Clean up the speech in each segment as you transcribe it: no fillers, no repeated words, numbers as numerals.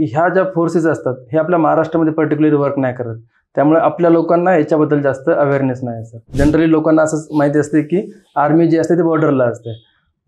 ह्या ज्या फोर्सेस असतात हे आपल्या महाराष्ट्रामध्ये पर्टिक्युलरली वर्क नाही करत. त्यामुळे आपल्या लोकांना याच्याबद्दल जास्त अवेअरनेस नाही सर. जनरली लोकांना असं माहिती असते की आर्मी जी असते ते बॉर्डरला असते,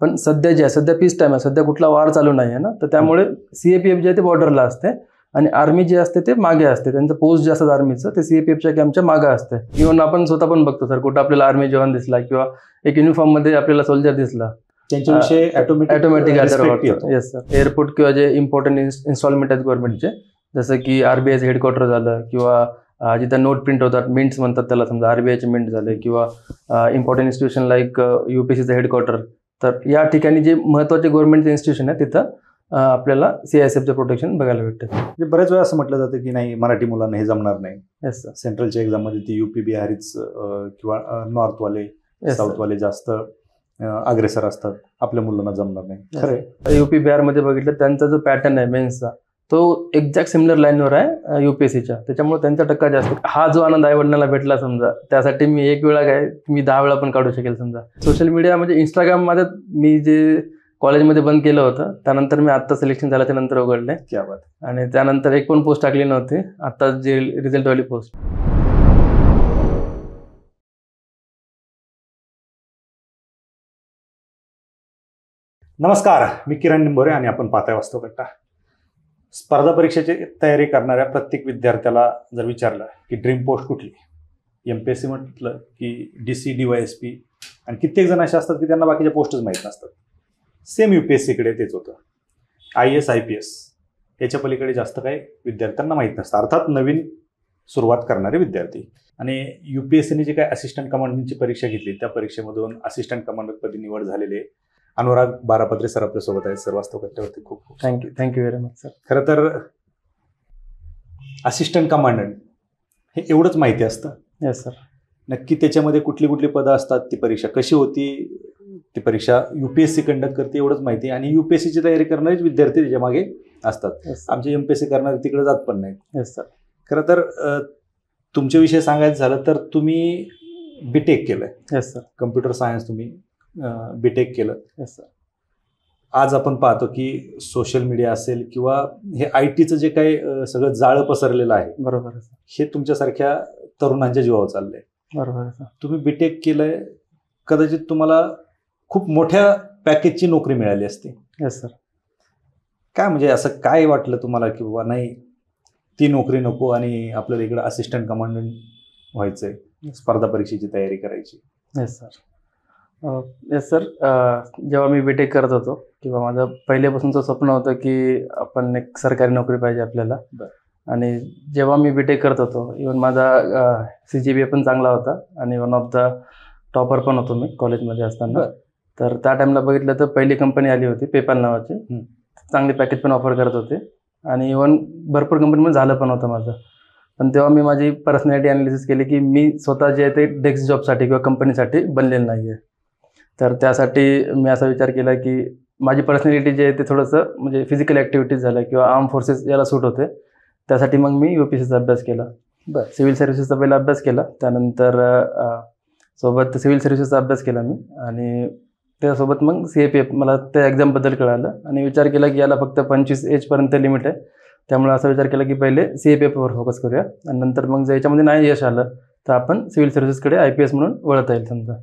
पण सध्या पीस टाइम आहे, सध्या कुठला वार चालू नाही आहे ना, तर त्यामुळे CAPF जे आहे ते बॉर्डरला असते आणि आर्मी जे असते ते मागे असते. त्यांचं पोस्ट जे असतं आर्मीचं ते CAPFच्या कॅम्पच्या मागे असते. इव्हन आपण स्वतः पण बघतो सर, कुठं आपल्याला आर्मी जवान दिसला किंवा एक युनिफॉर्ममध्ये आपल्याला सोल्जर दिसला, त्यांच्याविषयी ऑटोमॅटिक येस सर. एअरपोर्ट किंवा जे इम्पॉर्टंट इन्स्टॉलमेंट आहेत गव्हर्नमेंटचे, जसं की RBIचं हेडक्वार्टर झालं किंवा जिथं नोट प्रिंट होतात, मिंट्स म्हणतात त्याला, समजा RBIचे मिंट झाले किंवा इम्पॉर्टंट इन्स्टिट्यूशन लाईक UPSCचं हेडक्वार्टर, तर या ठिकाणी जे महत्त्वाचे गव्हर्नमेंटचे इन्स्टिट्यूशन आहे तिथं आपल्याला CISFचं प्रोटेक्शन बघायला भेटतं. म्हणजे बऱ्याच वेळा असं म्हटलं जातं की नाही मराठी मुलांना हे जमणार नाही. Yes sir. सेंट्रलच्या एक्झाममध्ये ती UP बिहारीच किंवा नॉर्थवाले साऊथवाले जास्त अग्रेसर असतात, आपल्या मुलांना जमणार नाही. खरं UP बिहारमध्ये बघितलं त्यांचा जो पॅटर्न आहे मेन्सचा तो एक्झॅक्ट सिमिलर लाईनवर आहे UPSCच्या, त्याच्यामुळे त्यांचा टक्का जास्त. हा जो आनंद आईवडिलांना भेटला समजा, त्यासाठी मी एक वेळा काय मी 10 वेळा पण काढू शकेल समजा. सोशल मीडिया म्हणजे इंस्टाग्राममध्ये मी जे कॉलेजमध्ये बंद केलं होतं, त्यानंतर मी आत्ता सिलेक्शन झाल्याच्या नंतर उघडले. क्या बात. आणि त्यानंतर एक पण पोस्ट टाकली नव्हती, आता जे रिझल्टवाली पोस्ट. नमस्कार, मी किरण निंबोरे आणि आपण पाहताय वास्तव कट्टा. स्पर्धा परीक्षेची तयारी करणाऱ्या प्रत्येक विद्यार्थ्याला जर विचारलं की ड्रीम पोस्ट कुठली, MPSC म्हटलं की DC, DYSP, आणि कित्येक जण असे असतात की त्यांना बाकीच्या पोस्टच माहीत नसतात. सेम UPSCकडे तेच होतं. IAS IPS याच्या पलीकडे जास्त काही विद्यार्थ्यांना माहीत नसतं, अर्थात नवीन सुरुवात करणारे विद्यार्थी. आणि UPSCने जे काही असिस्टंट कमांडंटची परीक्षा घेतली त्या परीक्षेमधून असिस्टंट कमांडंटपदी निवड झालेले अनुराग बारापत्रे सर आपल्यासोबत आहेत. सर वास्तव कट्ट्यावरती खूप खूप थँक्यू व्हेरी मच सर. खरं तर असिस्टंट कमांडंट हे एवढंच माहिती असतं. Yes sir. नक्की त्याच्यामध्ये कुठली कुठली पदं असतात, ती परीक्षा कशी होती, ती परीक्षा UPSC कंडक्ट करते एवढंच माहिती, आणि UPSCची तयारी करणारेच विद्यार्थी त्याच्या मागे असतात. आमचे MPSC करणारे तिकडे जात पण नाहीत. Yes sir. खरं तर तुमच्याविषयी सांगायचं झालं तर तुम्ही BTech केलंय. Yes sir. कम्प्युटर सायन्स तुम्ही BTech केलं. Yes sir. आज आपण पाहतो की सोशल मीडिया असेल किंवा हे ITचं जे काही सगळं जाळं पसरलेलं आहे, बरोबर आहे, हे तुमच्यासारख्या तरुणांच्या जीवावर चाललंय. बरोबर आहे सर. तुम्ही BTech केलंय, कदाचित तुम्हाला खूप मोठ्या पॅकेजची नोकरी मिळाली असती. Yes sir. काय म्हणजे असं काय वाटलं तुम्हाला की बाबा नाही ती नोकरी नको आणि आपल्याला इकडं असिस्टंट कमांडंट व्हायचंय, स्पर्धा परीक्षेची तयारी करायची? Yes sir. Yes sir. जेव्हा मी BTech करत होतो किंवा माझं पहिल्यापासूनचं स्वप्न होतं की आपण एक सरकारी नोकरी पाहिजे आपल्याला. आणि जेव्हा मी BTech करत होतो, इव्हन माझा CGPA पण चांगला होता आणि वन ऑफ द टॉपर पण होतो मी कॉलेजमध्ये असताना. तर त्या टाईमला बघितलं तर पहिली कंपनी आली होती पेपॅल नावाची, चांगली पॅकेज पण ऑफर करत होते आणि इव्हन भरपूर कंपनीमध्ये झालं पण होतं माझं. पण तेव्हा मी माझी पर्सनॅलिटी ॲनालिसिस केली की मी स्वतः जे आहे ते डेस्क जॉबसाठी किंवा कंपनीसाठी बनलेलं नाही आहे. तर त्यासाठी मी असा विचार केला की माझी पर्सनॅलिटी जे आहे ते थोडंसं म्हणजे फिजिकल ॲक्टिव्हिटीज झालं किंवा आर्म फोर्सेस याला सूट होते, त्यासाठी मग मी UPSCचा अभ्यास केला. सिव्हिल सर्व्हिसेसचा पहिला अभ्यास केला, त्यानंतर सोबत सिव्हिल सर्व्हिसेसचा अभ्यास केला मी, आणि त्यासोबत मग CAPF मला त्या एक्झामबद्दल कळालं आणि विचार केला की याला फक्त 25 एजपर्यंत लिमिट आहे. त्यामुळे असा विचार केला की पहिले CAPFवर फोकस करूया आणि नंतर मग जर याच्यामध्ये नाही यश आलं तर आपण सिव्हिल सर्व्हिसेसकडे IPS म्हणून वळता येईल समजा.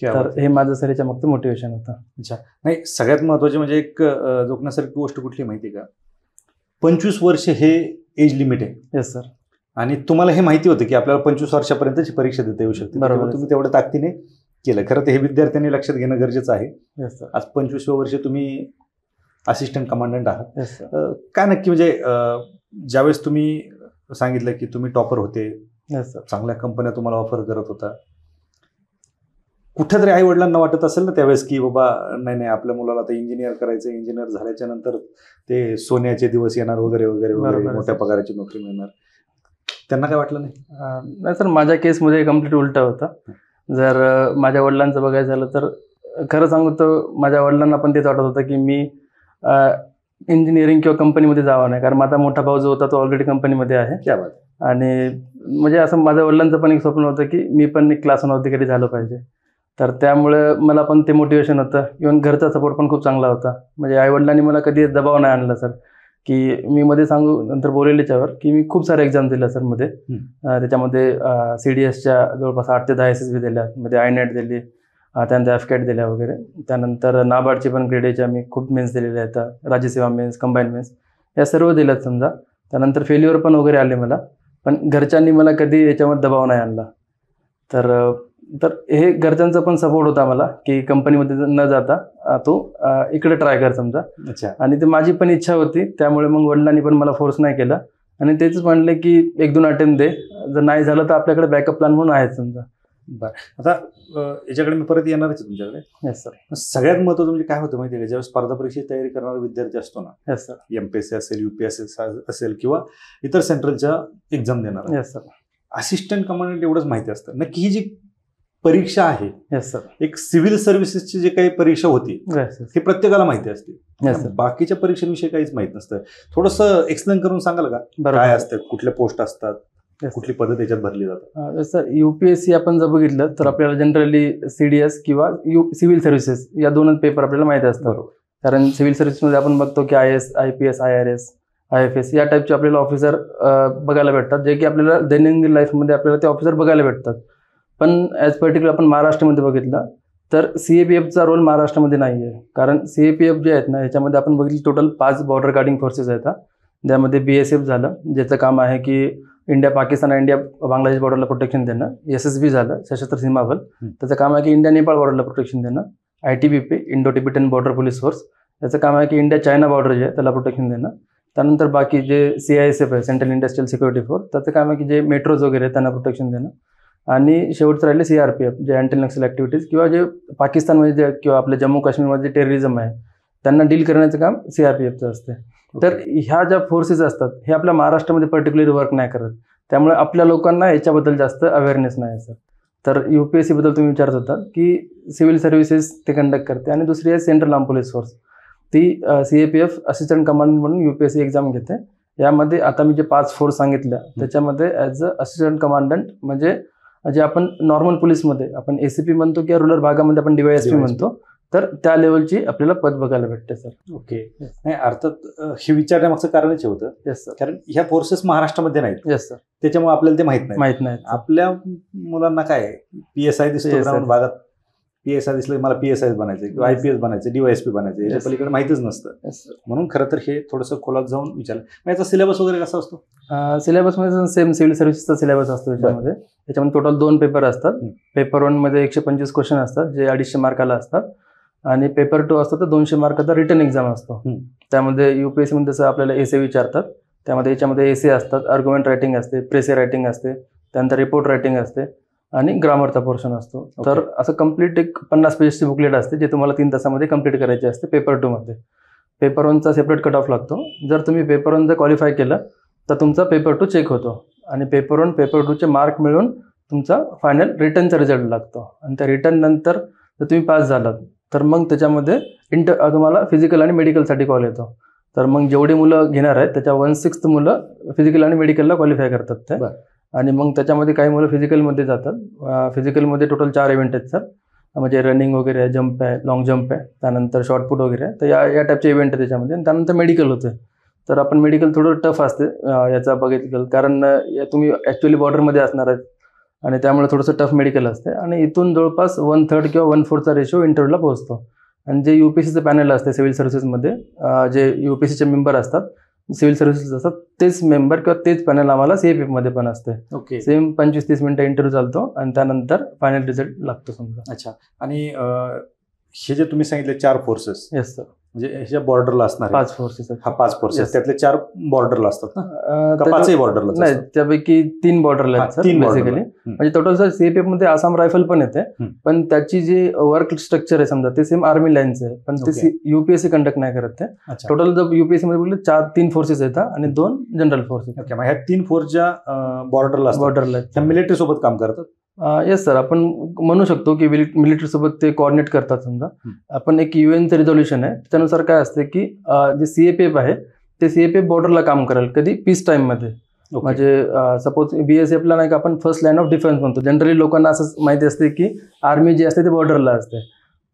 तर हे माझं सर याच्या मागचं मोटिवेशन होतं. अच्छा. नाही, सगळ्यात महत्त्वाचे म्हणजे एक जोखण्यासारखी गोष्ट कुठली माहिती का, 25 वर्ष हे एज लिमिट आहे. Yes sir. आणि तुम्हाला हे माहिती होतं की आपल्याला 25 वर्षापर्यंतची परीक्षा देता येऊ शकते. बरोबर. तुम्ही तेवढ्या ताकदीने केलं. खरं तर हे विद्यार्थ्यांनी लक्षात घेणं गरजेचं आहे. Yes sir. आज 25व्या वर्षी तुम्ही असिस्टंट कमांडंट आहात. Yes sir. काय नक्की म्हणजे ज्यावेळेस तुम्ही सांगितलं की तुम्ही टॉपर होते, येस सर, चांगल्या कंपन्या तुम्हाला ऑफर करत होता, कुठेतरी आई वडिलांना वाटत असेल ना त्यावेळेस की बाबा नाही आपल्या मुलाला आता इंजिनियर करायचं, इंजिनियर झाल्याच्या नंतर ते सोन्याचे दिवस येणार वगैरे वगैरे वगैरे, मोठ्या पगाराची नोकरी मिळणार, त्यांना काय वाटलं नाही? नाही सर, माझ्या केसमध्ये कम्प्लीट उलटा होता. जर माझ्या वडिलांचं बघायचं झालं तर खरं सांगू तर माझ्या वडिलांना पण तेच वाटत होतं की मी इंजिनिअरिंग किंवा कंपनीमध्ये जावं नाही, कारण माझा मोठा भाऊ जो होता तो ऑलरेडी कंपनीमध्ये आहे. क्या बात. आणि म्हणजे असं माझ्या वडिलांचं पण एक स्वप्न होतं की मी पण एक क्लास 1 अधिकारी झालं पाहिजे. तर त्यामुळे मला पण ते मोटिवेशन होतं. इव्हन घरचा सपोर्ट पण खूप चांगला होता. म्हणजे आईवडिलांनी मला कधी दबाव नाही आणला सर की मी मध्ये सांगू नंतर बोलेल याच्यावर की मी खूप सारे एक्झाम दिल्या सर मध्ये. त्याच्यामध्ये CDSच्या जवळपास 8 ते 10 SSB दिल्या, मध्ये INET दिली, त्यानंतर FCAT दिल्या वगैरे. त्यानंतर नाबार्डची पण ग्रेड Aच्या मी खूप मेन्स दिलेल्या आहेत, राज्यसेवा मेन्स, कंबाईन मेन्स या सर्व दिल्यात समजा. त्यानंतर फेल्युअर पण वगैरे आले मला, पण घरच्यांनी मला कधी याच्यामध्ये दबाव नाही आणला. तर हे घरच्यांचा पण सपोर्ट होता मला की कंपनीमध्ये न जाता तू इकडे ट्राय कर समजा. अच्छा. आणि ते माझी पण इच्छा होती, त्यामुळे मग वडिलांनी पण मला फोर्स नाही केला आणि तेच म्हणले की 1-2 अटेम्प्ट दे, जर नाही झालं तर आपल्याकडे बॅकअप प्लॅन म्हणून आहे समजा. बरं, आता याच्याकडे मी परत येणारच आहे तुमच्याकडे. Yes sir. सगळ्यात महत्त्वाचं म्हणजे काय होतं माहिती आहे का, ज्यावेळेस स्पर्धा परीक्षेची तयारी करणारा विद्यार्थी असतो ना, येस सर, MPSC असेल, UPSC असेल किंवा इतर सेंट्रलच्या एक्झाम देणार, येस सर, असिस्टंट कमांडंट एवढंच माहिती असतं नक्की ही जी परीक्षा आहे, येस सर, एक सिव्हिल सर्व्हिसेसची जी काही परीक्षा होती येस हे प्रत्येकाला माहिती असते. Yes sir. बाकीच्या परीक्षांविषयी काहीच माहित नसतं. थोडंसं एक्सप्लेन करून सांगाल का, बरोबर काय असतं, कुठल्या पोस्ट असतात, Yes, कुठली पद्धत याच्यात भरली जातात? सर UPSC आपण जर बघितलं तर आपल्याला जनरली CDS किंवा सिव्हिल सर्व्हिसेस या 2च पेपर आपल्याला माहिती असतात. बरोबर. कारण सिव्हिल सर्व्हिसमध्ये आपण बघतो की IAS, IPS, IRS, IFS या टाईपचे आपल्याला ऑफिसर बघायला भेटतात, जे की आपल्याला दैनंदिन लाईफमध्ये आपल्याला ते ऑफिसर बघायला भेटतात. पण ॲज पर्टिक्युलर आपण महाराष्ट्रामध्ये बघितलं तर CAPFचा रोल महाराष्ट्रामध्ये नाही आहे. कारण CAPF जे आहेत ना, ह्याच्यामध्ये आपण बघितलं टोटल 5 बॉर्डर गार्डिंग फोर्सेस आहेत. ज्यामध्ये BSF झालं, ज्याचं काम आहे की इंडिया पाकिस्तान इंडिया बांगलादेश बॉर्डरला प्रोटेक्शन देणं. SSB झालं, सशस्त्र सीमा बल, त्याचं काम आहे की इंडिया नेपाळ बॉर्डरला प्रोटेक्शन देणं. ITBP Indo Tibetan border police force, त्याचं काम आहे की इंडिया चायना बॉर्डर जे आहे त्याला प्रोटेक्शन देणं. त्यानंतर बाकी जे CISF आहे, सेंट्रल इंडस्ट्रियल सिक्युरिटी फोर्स, त्याचं काम आहे की जे मेट्रोज वगैरे आहेत त्यांना प्रोटेक्शन देणं. आणि शेवटचं राहिले CRPF, जे अँटी नक्सल ॲक्टिव्हिटीज किंवा जे पाकिस्तानमध्ये जे किंवा आपल्या जम्मू काश्मीरमध्ये जे टेररिझम आहे त्यांना डील करण्याचं काम CRPFचं असते. तर ह्या ज्या फोर्सेस असतात हे आपल्या महाराष्ट्रामध्ये पर्टिक्युलरली वर्क नाही करत, त्यामुळे आपल्या लोकांना याच्याबद्दल जास्त अवेअरनेस नाही सर. तर UPSC बद्दल तुम्ही विचारत होता की सिव्हिल सर्व्हिसेस ते कंडक्ट करते आणि दुसरी आहे सेंट्रल आर्म पोलीस फोर्स, ती CAPF असिस्टंट कमांडंट म्हणून UPSC एक्झाम घेते. यामध्ये आता मी जे 5 फोर्स सांगितल्या त्याच्यामध्ये ॲज अ असिस्टंट कमांडंट म्हणजे जे आपण नॉर्मल पोलीसमध्ये आपण ACP म्हणतो किंवा रुरल भागामध्ये आपण DYSP म्हणतो, तर त्या लेवलची आपल्याला पद बघायला भेटते सर. ओके. नाही, अर्थात हे विचारण्यामागचं कारणच होतं. Yes sir. कारण ह्या फोर्सेस महाराष्ट्रामध्ये नाहीत. Yes sir. त्याच्यामुळे आपल्याला ते माहित नाही. आपल्या मुलांना काय PSI दिसतो ग्राउंड भागात, PSI दिसलं मला PSI बनायचं किंवा IPS बनायचं, DYSP बनायचं, याच्या पलीकडे माहितीच नसतं. म्हणून खरं तर हे थोडंसं खोलात जाऊन विचारलं. याचा सिलेबस वगैरे कसा असतो? सिलेबसमध्ये सेम सिव्हिल सर्व्हिसेसचा सिलेबस असतो. त्याच्यामध्ये टोटल 2 पेपर असतात. पेपर 1 मध्ये 125 क्वेश्चन असतात, जे 250 मार्काला असतात. आणि पेपर 2 असतो तर 200 मार्काचा रिटर्न एक्झाम असतो. त्यामध्ये UPSC मध्ये जसं आपल्याला एसे विचारतात, त्यामध्ये याच्यामध्ये एसे असतात, आर्ग्युमेंट रायटिंग असते, प्रेसे रायटिंग असते, त्यानंतर रिपोर्ट रायटिंग असते आणि ग्रामरचा पोर्शन असतो. तर असं कम्प्लीट एक 50 पेजची बुकलेट असते, जे तुम्हाला 3 तासामध्ये कंप्लीट करायची असते. पेपर 2 मध्ये पेपर 1चा सेपरेट कट ऑफ लागतो. जर तुम्ही पेपर 1 जर क्वालिफाय केलं तर तुमचा पेपर 2 चेक होतो आणि पेपर 1 पेपर 2चे मार्क मिळून तुमचा फायनल रिटर्नचा रिझल्ट लागतो. आणि त्या रिटर्न नंतर जर तुम्ही पास झालात तर मग त्याच्यामध्ये तुम्हाला फिजिकल आणि मेडिकलसाठी कॉल येतो. तर मग जेवढी मुलं घेणार आहेत त्याच्या 1/6 मुलं फिजिकल आणि मेडिकलला क्वालिफाय करतात ते. आणि मग त्याच्यामध्ये काही मुलं फिजिकलमध्ये जातात. फिजिकलमध्ये टोटल 4 इव्हेंट आहेत सर, म्हणजे रनिंग वगैरे आहे, जंप आहे, लॉंग जंप आहे, त्यानंतर शॉर्टपुट वगैरे आहे. तर या टाईपचे इव्हेंट आहे त्याच्यामध्ये. आणि त्यानंतर मेडिकल होते. तर आपण मेडिकल थोडं टफ असते याचा बघितलं, कारण तुम्ही ॲक्च्युअली बॉर्डरमध्ये असणार आहेत आणि त्यामुळे थोडंसं टफ मेडिकल असते. आणि इथून जवळपास 1/3 किंवा 1/4चा रेशो इंटरव्ह्यूला पोहोचतो. आणि जे UPSCचं पॅनल असते सिव्हिल सर्व्हिसेसमध्ये, जे UPSCचे मेंबर असतात सिव्हिल सर्व्हिसेस असतात, तेच मेंबर किंवा तेच पॅनल आम्हाला CAPF मध्ये पण असते. ओके. सेम 25-30 मिनिटं इंटरव्ह्यू चालतो आणि त्यानंतर फायनल रिझल्ट लागतो समजा. अच्छा. आणि हे जे तुम्ही सांगितले 4 फोर्सेस, येस सर, म्हणजे ह्याच्या बॉर्डरला असणार 5 फोर्सेस. हा 5 फोर्सेस, त्यातले 4 बॉर्डरला असतात ना, 5ही बॉर्डरला? नाही, त्यापैकी 3 बॉर्डरला आहेत सर बेसिकली. म्हणजे टोटल सर CAPF मध्ये आसाम रायफल पण येते, पण त्याची जी वर्क स्ट्रक्चर आहे समजा ते सेम आर्मी लाईनचं आहे, पण ते UPSC कंडक्ट नाही करत ते. टोटल जर UPSC मध्ये बोलले 3 फोर्सेस येतात आणि 2 जनरल फोर्सेस. ह्या 3 फोर्सच्या बॉर्डरला मिलिटरी सोबत काम करतात. येस सर, आपण म्हणू शकतो की मिलिटरी सोबत ते कोऑर्डिनेट करतात. समजा आपण एक UNचं रिझोल्युशन आहे, त्यानुसार काय असते की जे CAPF आहे ते CAPF बॉर्डरला काम करेल कधी पीस टाइम मध्ये. म्हणजे सपोज BSFला नाही का आपण फर्स्ट लाईन ऑफ डिफेन्स म्हणतो. जनरली लोकांना असं माहिती असते की आर्मी जी असते ते बॉर्डरला असते,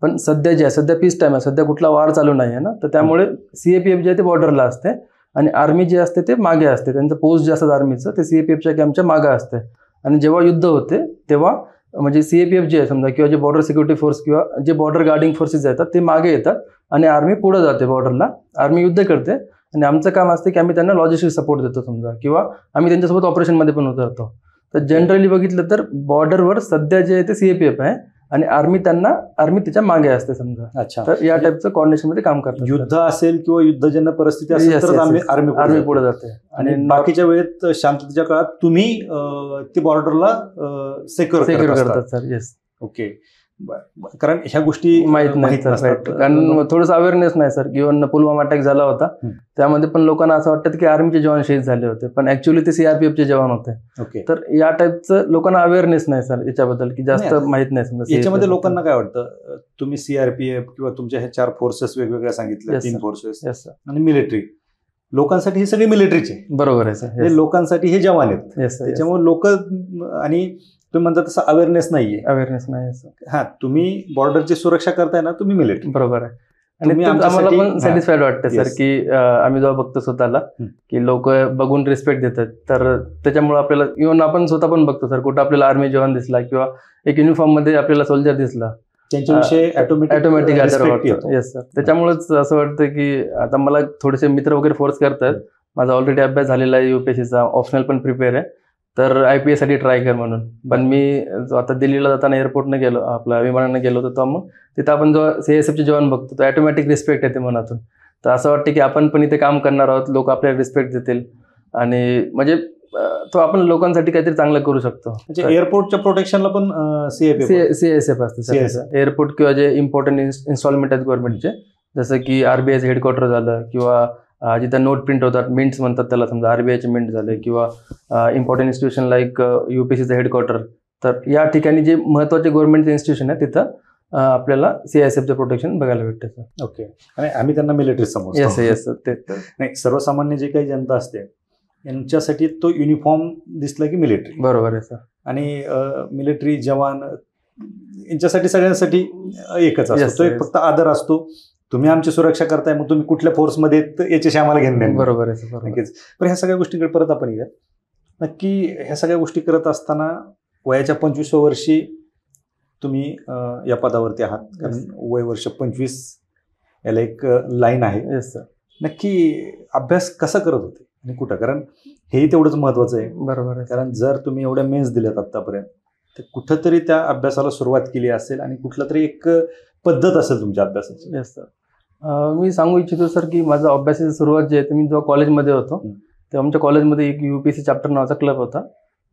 पण सध्या जे आहे सध्या पीस टाइम आहे, सध्या कुठला वार चालू नाही आहे ना, तर त्यामुळे CAPF जे आहे ते बॉर्डरला असते आणि आर्मी जे असते ते मागे असते, त्यांचं पोस्ट जे असतं आर्मीचं ते CAPFच्या कॅम्पच्या मागे असते. आणि जेव्हा युद्ध होते तेव्हा म्हणजे CAPF जे आहे समजा किंवा जे बॉर्डर सिक्युरिटी फोर्स किंवा जे बॉर्डर गार्डिंग फोर्सेस येतात ते मागे येतात आणि आर्मी पुढे जाते बॉर्डरला, आर्मी युद्ध करते आणि आमचं काम असते की आम्ही त्यांना लॉजिस्टिक सपोर्ट देतो समजा, किंवा आम्ही त्यांच्यासोबत ऑपरेशनमध्ये पण उतरतो. तर जनरली बघितलं तर बॉर्डरवर सध्या जे आहे ते CAPF आहे आणि आर्मी त्याच्या मागे असते समजा. अच्छा, तर या टाईपचं कॉर्डिनेशन मध्ये काम करतात. युद्ध असेल किंवा युद्धजन्य परिस्थिती असेल Yes, तर yes, yes. आर्मी आर्मी पुढे जाते आणि बाकीच्या वेळेत शांततेच्या काळात तुम्ही ती बॉर्डरला सेक्युअर सेक्युअर करतात सर. येस. ओके. कारण ह्या गोष्टी माहित नाही सर, राईट. कारण थोडंसं अवेअरनेस नाही सर. इव्हन पुलवामा अटॅक झाला होता त्यामध्ये पण लोकांना असं वाटतं की आर्मीचे जवान शहीद झाले होते, पण ऍक्च्युअली ते CRPFचे जवान होते. ओके. तर या टाईपचं लोकांना अवेअरनेस नाही सर याच्याबद्दल, की जास्त माहित नाही समजा. याच्यामध्ये लोकांना काय वाटतं, तुम्ही CRPF किंवा तुमच्या हे 4 फोर्सेस वेगवेगळ्या सांगितल्या, Yes, 3 sir. Forces yes sir. आणि मिलिटरी, लोकांसाठी ही सगळी मिलिटरीचे, बरोबर आहे सर. हे लोकांसाठी हे जवान आहेत. Yes sir. त्याच्यामुळे लोक आणि तुम्ही म्हणता तसं अवेअरनेस नाहीये. अवेअरनेस नाही सर. हा, तुम्ही बॉर्डरची सुरक्षा करताय ना, तुम्ही मिलिटरी. बरोबर आहे. आणि तुम्ही तेच आम्हाला आमच्यासाठी- पण सॅटिस्फाईड वाटतं सर, Yes. की आम्ही जेव्हा बघतो स्वतःला की लोक बघून रिस्पेक्ट देतात, तर त्याच्यामुळे आपल्याला इव्हन आपण स्वतः पण बघतो सर, कुठं आपल्याला आर्मी जवान दिसला किंवा एक युनिफॉर्म मध्ये आपल्याला सोल्जर दिसला, त्यांच्याविषयी ऑटोमॅटिक respect येतो. Yes sir. त्याच्यामुळेच असं वाटतं की आता मला थोडेसे मित्र वगैरे फोर्स करतात. माझा ऑलरेडी अभ्यास झालेला आहे UPSCचा, ऑप्शनल पण प्रिपेअर आहे, तर IPS साठी ट्राय कर म्हणून. पण मी आता दिल्लीला जाताना एअरपोर्टनं गेलो, आपल्या विमानानं गेलो होतो, तर मग तिथं आपण जेव्हा CISFचे जवान बघतो तर ऑटोमॅटिक रिस्पेक्ट येते मनातून. तर असं वाटतं की आपण पण इथे काम करणार आहोत, लोक आपल्याला रिस्पेक्ट देतील आणि म्हणजे तो आपण लोकांसाठी काहीतरी चांगलं करू शकतो. म्हणजे एअरपोर्टच्या प्रोटेक्शनला पण CISF असते सर. एअरपोर्ट किंवा जे इम्पॉर्टंट इन्स्टॉलमेंट आहेत गव्हर्नमेंटचे, जसं की RBIचं हेडक्वार्टर झालं किंवा जिथं नोट प्रिंट होतात, मिंट्स म्हणतात त्याला समजा, RBIचे मिंट झाले किंवा इम्पॉर्टंट इन्स्टिट्यूशन लाईक UPSCचं हेडक्वार्टर. तर या ठिकाणी जे महत्त्वाचे गव्हर्नमेंटचे इन्स्टिट्यूशन आहे तिथं आपल्याला CISFचं प्रोटेक्शन बघायला भेटतं सर. ओके. आणि आम्ही त्यांना मिलिटरी समजतो. Yes yes sir. ते नाही, सर्वसामान्य जे काही जनता असते यांच्यासाठी तो युनिफॉर्म दिसला की मिलिटरी, बरोबर आहे सर. आणि मिलिटरी जवान यांच्यासाठी सगळ्यांसाठी एकच असतो. Yes, तो एक yes. फक्त आदर असतो. तुम्ही आमची सुरक्षा करताय, मग तुम्ही कुठल्या फोर्समध्ये याच्याशी आम्हाला घेणं देणं नाही. बरोबर आहे सर. बरोबर. नक्कीच. पण ह्या सगळ्या गोष्टींकडे परत आपण येऊया. नक्की ह्या सगळ्या गोष्टी करत असताना वयाच्या 25व्या वर्षी तुम्ही या पदावरती आहात, कारण वय वर्ष 25 याला एक लाईन आहे. Yes sir. नक्की अभ्यास कसा करत होते आणि कुठं, कारण हेही तेवढंच महत्वाचं आहे. बरोबर आहे. कारण जर तुम्ही एवढ्या मेन्स दिल्यात आतापर्यंत, तर कुठंतरी त्या अभ्यासाला सुरुवात केली असेल आणि कुठलं तरी एक पद्धत असेल तुमच्या अभ्यासाची. Yes sir. मी सांगू इच्छितो सर की माझा अभ्यासाची सुरुवात जी आहे ते मी जेव्हा कॉलेजमध्ये होतो तेव्हा आमच्या कॉलेजमध्ये एक UPSC चॅप्टर नावाचा क्लब होता.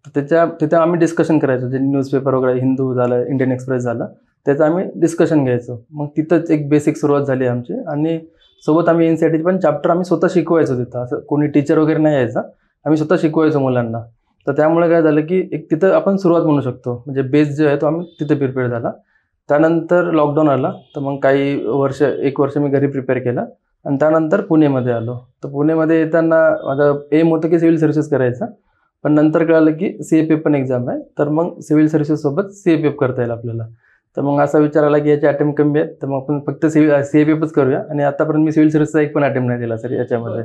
तर तिथे आम्ही डिस्कशन करायचो, जे न्यूजपेपर वगैरे हिंदू झालं, इंडियन एक्सप्रेस झालं, त्याचं आम्ही डिस्कशन घ्यायचो. मग तिथंच एक बेसिक सुरुवात झाली आमची, आणि सोबत आम्ही NCERT पण चॅप्टर आम्ही स्वतः शिकवायचो तिथं. असं कोणी टीचर वगैरे नाही यायचा, आम्ही स्वतः शिकवायचो मुलांना. तर त्यामुळे काय झालं की एक तिथं आपण सुरुवात म्हणू शकतो, म्हणजे बेस जो आहे तो आम्ही तिथे प्रिपेअर झाला. त्यानंतर लॉकडाऊन आला, तर मग काही वर्ष, 1 वर्ष मी घरी प्रिपेअर केलं आणि त्यानंतर पुणेमध्ये आलो. तर पुणेमध्ये येताना माझं एम होतं की सिव्हिल सर्व्हिसेस करायचं, पण नंतर कळालं की CAPF पण एक्झाम आहे, तर मग सिव्हिल सर्व्हिसेससोबत CAPF करता येईल आपल्याला. तर मग असा विचार आला की याचे अटेम्प्ट कमी आहेत, तर मग आपण फक्त CAPFच करूया. आणि आतापर्यंत मी सिव्हिल सर्व्हिसचा एक पण अटेम्प्ट नाही दिला सर याच्यामध्ये.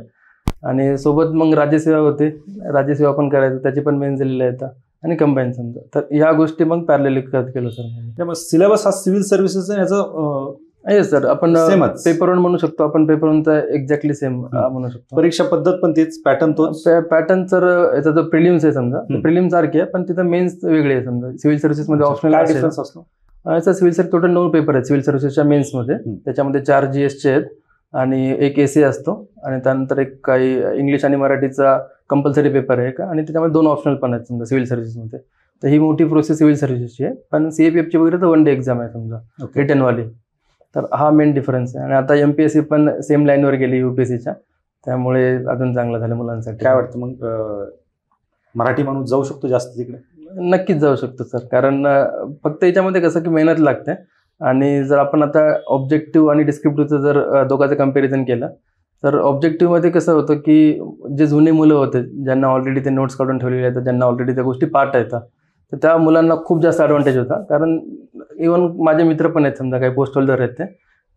आणि सोबत मग राज्यसेवा होते, राज्यसेवा पण करायचं, त्याची पण मेन्स दिलेल्या आहेत आणि कंबाईन समजा. तर ह्या गोष्टी मग पॅरलली करत गेलो सर. त्यामुळे सिलेबस हा सिव्हिल सर्व्हिसेस याचं येस सर. आपण सेमच. पेपर 1 म्हणू शकतो, आपण पेपर 1चा एक्झॅक्टली सेम म्हणू शकतो. परीक्षा पद्धत पण तेच, पॅटर्न तोच. पॅटर्न सर याचा जो प्रिलिम्स आहे समजा, प्रिलिम्स सारखी आहे, पण तिथं मेन्स वेगळे आहे समजा. सिव्हिल सर्व्हिसेस मध्ये ऑप्शनल काय डिफरन्स असतो? याचा सिव्हिल सर्व्हिस टोटल 9 पेपर आहेत सिव्हिल सर्व्हिसेसच्या मेन्समध्ये. त्याच्यामध्ये 4 GSचे आहेत आणि 1 AC असतो, आणि त्यानंतर एक काही इंग्लिश आणि मराठीचा कंपल्सरी पेपर आहे का, आणि त्याच्यामध्ये 2 ऑप्शनल पण आहेत समजा सिव्हिल सर्व्हिसेसमध्ये. तर ही मोठी प्रोसेस सिव्हिल सर्व्हिसेसची आहे. पण CAPFची वगैरे तर 1 डे एक्झाम आहे समजा, रिटर्नवाली. तर हा मेन डिफरन्स आहे. आणि आता MPSC पण सेम लाईनवर गेली UPSCच्या, त्यामुळे अजून चांगलं झालं मुलांसाठी. काय वाटतं मग, मराठी माणूस जाऊ शकतो जास्त तिकडे? नक्कीच जाऊ शकतो सर, कारण फक्त याच्यामध्ये कसं की मेहनत लागते. आणि जर आपण आता ऑब्जेक्टिव्ह आणि डिस्क्रिप्टिव्हचं जर दोघांचं कम्पॅरिझन केलं, तर ऑब्जेक्टिव्हमध्ये कसं होतं की जे जुने मुलं होते, ज्यांना ऑलरेडी ते नोट्स काढून ठेवलेले आहेत, ज्यांना ऑलरेडी त्या गोष्टी पाठ येतात, तर त्या मुलांना खूप जास्त ॲडव्हान्टेज होता. कारण इव्हन माझे मित्र पण आहेत समजा, काही पोस्ट होल्डर आहेत ते,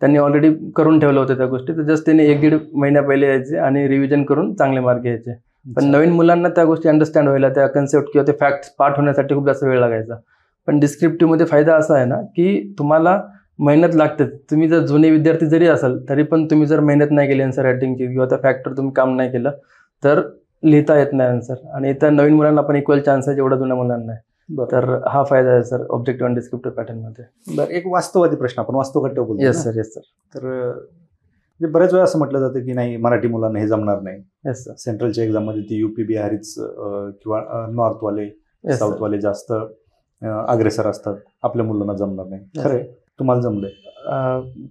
त्यांनी ऑलरेडी करून ठेवलं होतं त्या गोष्टी, तर जस्ट त्यांनी 1-1.5 महिन्या पहिले यायचे आणि रिव्हिजन करून चांगले मार्क घ्यायचे. पण नवीन मुलांना त्या गोष्टी अंडरस्टँड व्हायला, त्या कन्सेप्ट किंवा ते फॅक्ट्स पाठ होण्यासाठी खूप जास्त वेळ लागायचा. पण डिस्क्रिप्टिव्हमध्ये फायदा असा आहे ना की तुम्हाला मेहनत लागते. तुम्ही जर जुने विद्यार्थी जरी असाल तरी पण तुम्ही जर मेहनत नाही केली आन्सर रायटिंगची किंवा त्या फॅक्टवर तुम्ही काम नाही केलं तर लिहिता येत नाही आन्सर. आणि इथं नवीन मुलांना पण इक्वल चान्स आहे जेवढा जुन्या मुलांना आहे. तर हा फायदा आहे सर ऑब्जेक्टिव्ह आणि डिस्क्रिप्टिव्ह पॅटर्नमध्ये. बरं, एक वास्तववादी प्रश्न, आपण वास्तवघट्ट बोलतो. Yes sir. Yes sir. तर म्हणजे बऱ्याच वेळा असं म्हटलं जातं की नाही, मराठी मुलांना हे जमणार नाही. Yes sir. सेंट्रलच्या एक्झाममध्ये ती UP बिहारीच किंवा नॉर्थवाले साऊथवाले जास्त अग्रेसर असतात, आपल्या मुलांना जमणार नाही. खरं आहे, तुम्हाला जमलंय?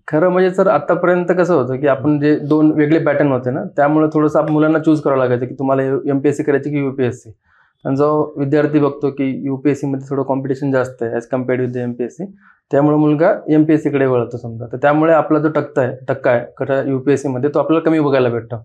खरं म्हणजे सर आतापर्यंत कसं होतं की आपण जे 2 वेगळे पॅटर्न होते ना, त्यामुळे थोडंसं आपण मुलांना चूज करावं लागायचं की तुम्हाला MPSC करायची की UPSC. आणि जो विद्यार्थी बघतो की UPSC मध्ये थोडं कॉम्पिटिशन जास्त आहे ॲज कम्पेअर्ड विथ MPSC, त्यामुळे मुलगा MPSC कडे वळतो समजा. तर त्यामुळे आपला जो टक्का आहे खरं UPSC मध्ये तो आपल्याला कमी बघायला भेटतो.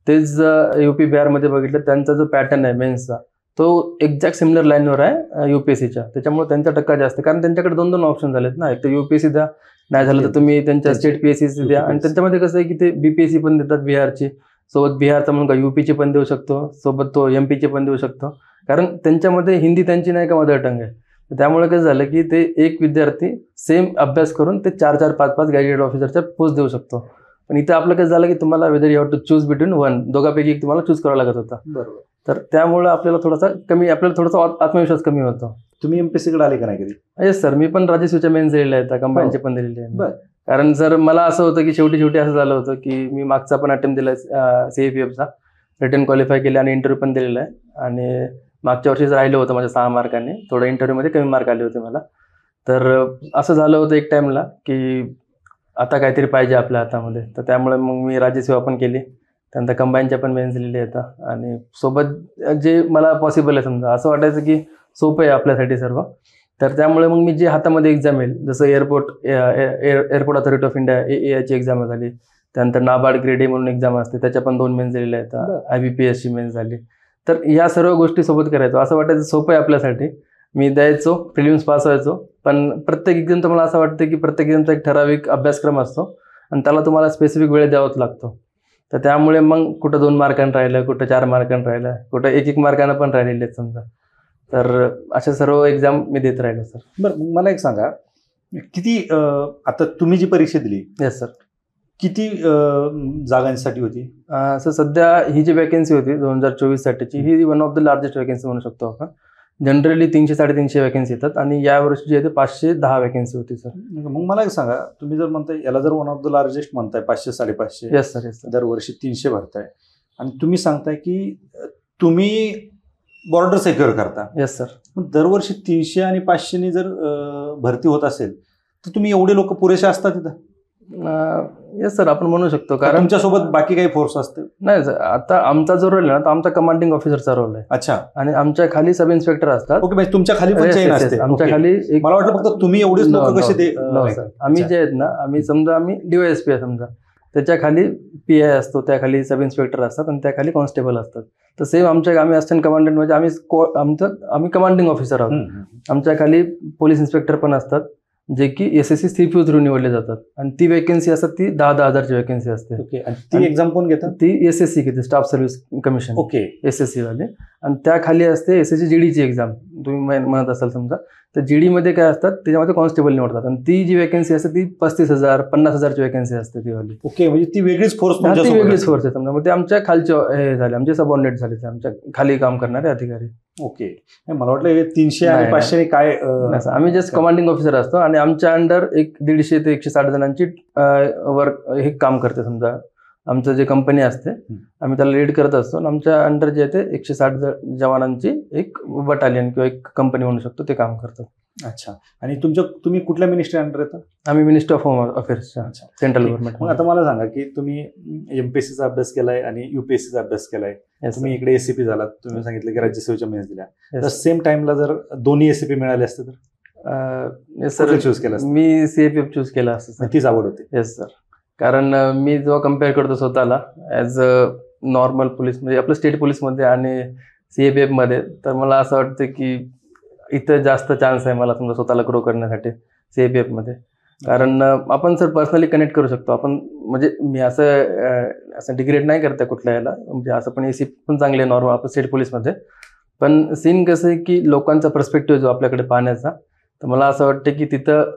तेच UP बिहारमध्ये बघितलं, त्यांचा जो पॅटर्न आहे मेन्सचा तो एक्झॅक्ट सिमिलर लाईनवर आहे UPSCच्या. त्याच्यामुळे त्यांचा टक्का जास्त, कारण त्यांच्याकडे 2 ऑप्शन झालेत ना, एक तर UPSC द्या, नाही झालं तर तुम्ही त्यांच्या स्टेट PSC द्या. आणि त्यांच्यामध्ये कसं आहे की ते BPSC पण देतात बिहारची, सोबत बिहारचा मुलगा UPची पण देऊ शकतो, सोबत तो MPची पण देऊ शकतो, कारण त्यांच्यामध्ये हिंदी त्यांची नाही का मदर टंग आहे. त्यामुळे कसं झालं की ते एक विद्यार्थी सेम अभ्यास करून ते 4-4, 5-5 गॅजेटेड ऑफिसरच्या पोस्ट देऊ शकतो. पण इथं आपलं कसं झालं की तुम्हाला whether you have to choose between 1, दोघांपैकी एक तुम्हाला चूज करावा लागत होता. बरोबर. तर त्यामुळे आपल्याला थोडासा आत्मविश्वास कमी होतो. तुम्ही MPSC कडे आले का नाही कधी? येस सर, मी पण राजस्वीच्या मेन्स दिलेल्या आहेत, कंबाईनचे पण दिलेले आहे. बरं. कारण सर मला असं होतं की शेवटी असं झालं होतं की मी मागचा पण अटेम्प्ट दिला CAPFचा, रिटर्न क्वालिफाय केले आणि इंटरव्ह्यू पण दिलेला आहे. आणि मागच्या वर्षीच राहिलं होतं माझ्या 6 मार्कांनी, थोडं इंटरव्ह्यूमध्ये कमी मार्क आले होते मला. तर असं झालं होतं एक टाईमला की आता काहीतरी पाहिजे आपल्या हातामध्ये. तर त्यामुळे मग मी राज्यसेवा पण केली, त्यानंतर कंबाईनच्या पण मेन्स दिलेले आहेत आणि सोबत जे मला पॉसिबल आहे समजा, असं वाटायचं की सोपं आहे आपल्यासाठी सर्व. तर त्यामुळे मग मी जे हातामध्ये एक्झाम येईल, जसं एअरपोर्ट अथॉरिटी ऑफ इंडिया AAIची एक्झाम झाली, त्यानंतर नाबार्ड ग्रेड A म्हणून एक्झाम असते, त्याच्या पण 2 मेन्स दिलेल्या आहेत, IBPSची मेन्स झाली. तर या सर्व गोष्टी सोबत करायचो, असं वाटायचं सोपं आहे आपल्यासाठी. मी द्यायचो, प्रिलिम्स पास व्हायचो. पण प्रत्येक एक्झाम तर मला असं वाटतं की प्रत्येक एक्झामचा एक ठराविक अभ्यासक्रम असतो आणि त्याला तुम्हाला स्पेसिफिक वेळ द्यावाच लागतो. तर त्यामुळे मग कुठं 2 मार्कांनी राहिलं, कुठं 4 मार्कांनी राहिलं, कुठं 1-1 मार्कानं पण राहिलेले आहेत समजा. तर अशा सर्व एक्झाम मी देत राहिलो सर. बरं, मला एक सांगा, किती आता तुम्ही जी परीक्षा दिली, येस सर, किती जागांसाठी होती? सर सध्या ही जी वॅकन्सी होती 2024 साठीची, ही one of the largest vacancy म्हणू शकतो आपण. जनरली 300-350 वॅकन्सी येतात आणि यावर्षी जे आहे ते 510 वॅकन्सी होती सर. मग मला एक सांगा, तुम्ही जर म्हणताय याला जर वन ऑफ द लार्जेस्ट म्हणताय, 500-550, येस सर. Yes sir. दरवर्षी 300 भरताय आणि तुम्ही सांगताय की तुम्ही बॉर्डर सिक्युअर करता. Yes sir. दरवर्षी 300 आणि 500 जर भरती होत असेल तर तुम्ही एवढे लोक पुरेसे असतात तिथं? येस सर, आपण म्हणू शकतो, कारण तुमच्यासोबत बाकी काही फोर्स असते? नाही सर, आता आमचा जो रोल आहे ना, तो आमचा कमांडिंग ऑफिसरचा रोल आहे. अच्छा. आणि आमच्या खाली सब इन्स्पेक्टर असतात. ओके, म्हणजे तुमच्या खाली पण चेन असते? आमच्या खाली एक, मला वाटलं फक्त तुम्ही एवढेच लोक कसे ते. आम्ही जे आहेत ना, आम्ही DYSP आहे समजा, त्याच्या खाली PI असतो, त्या खाली सब इन्स्पेक्टर असतात आणि त्या खाली कॉन्स्टेबल असतात. तर सेम आम्ही असिस्टंट कमांडंट म्हणजे आम्ही कमांडिंग ऑफिसर आहोत. आमच्या खाली पोलीस इन्स्पेक्टर पण असतात, जे की SSC CPO थ्रू निवडले जातात. आणि ती वॅकन्सी असतात ती 10,000ची वॅकन्सी असते. ओके. ती एक्झाम कोण घेतात? ती SSC घेते, staff service commission. Okay. SSC वाले. आणि त्या खाली असते SSC GDची एक्झाम, तुम्ही म्हणत असाल समजा. तर GD मध्ये काय असतात, त्याच्यामध्ये कॉन्स्टेबल निवडतात आणि ती जी वॅकन्सी असते ती 35,000 50,000ची वॅकन्सी असते ती वाली. ओके, म्हणजे ती वेगळीच फोर्स. ती वेगळीच फोर्स आहे समजा. मग ते आमच्या खालचे हे झाले, आमचे सबऑर्डिनेट झाले, ते आमच्या खाली काम करणारे अधिकारी. ओके. मला वाटलं 300 आणि 500 काय. आम्ही जस्ट कमांडिंग ऑफिसर असतो आणि आमच्या अंडर 150 ते 160 जणांची वर्क हे काम करते समजा. आमचं जे कंपनी असते आम्ही त्याला लीड करत असतो आणि आमच्या अंडर जे आहे ते 160 जवानांची एक बटालियन किंवा एक कंपनी म्हणू शकतो, ते काम करतात. अच्छा. आणि तुम्ही कुठल्या मिनिस्ट्री अंडर येतात? आम्ही मिनिस्ट्री ऑफ होम अफेअर्सच्या, सेंट्रल गव्हर्नमेंट. मग आता मला सांगा की तुम्ही MPSCचा अभ्यास केलाय आणि UPSCचा अभ्यास केलाय, तुम्ही इकडे SCP झालात, तुम्ही सांगितलं की राज्यसेवेच्या मेन्स दिल्या, तर सेम टाइमला जर दोन्ही SCP मिळाले असते तर सर चूज केलं? मी CAPF चूज केला असतं. तीच आवड होती? Yes sir. कारण मी जेव्हा कम्पेअर करतो स्वतःला ॲज अ नॉर्मल पोलीस म्हणजे आपलं स्टेट पोलीसमध्ये आणि CAPF मध्ये, तर मला असं वाटतं की इथं जास्त चान्स आहे मला समजा स्वतःला ग्रो करण्यासाठी CAPF मध्ये. कारण आपण सर पर्सनली कनेक्ट करू शकतो आपण. म्हणजे मी असं डिग्रेड नाही करते कुठल्या याला, म्हणजे असं पण एसी पण चांगले नॉर्मल आपण स्टेट पोलीसमध्ये. पण सीन कसं आहे की लोकांचा पर्स्पेक्टिव्ह जो आपल्याकडे पाहण्याचा, तर मला असं वाटतं की तिथं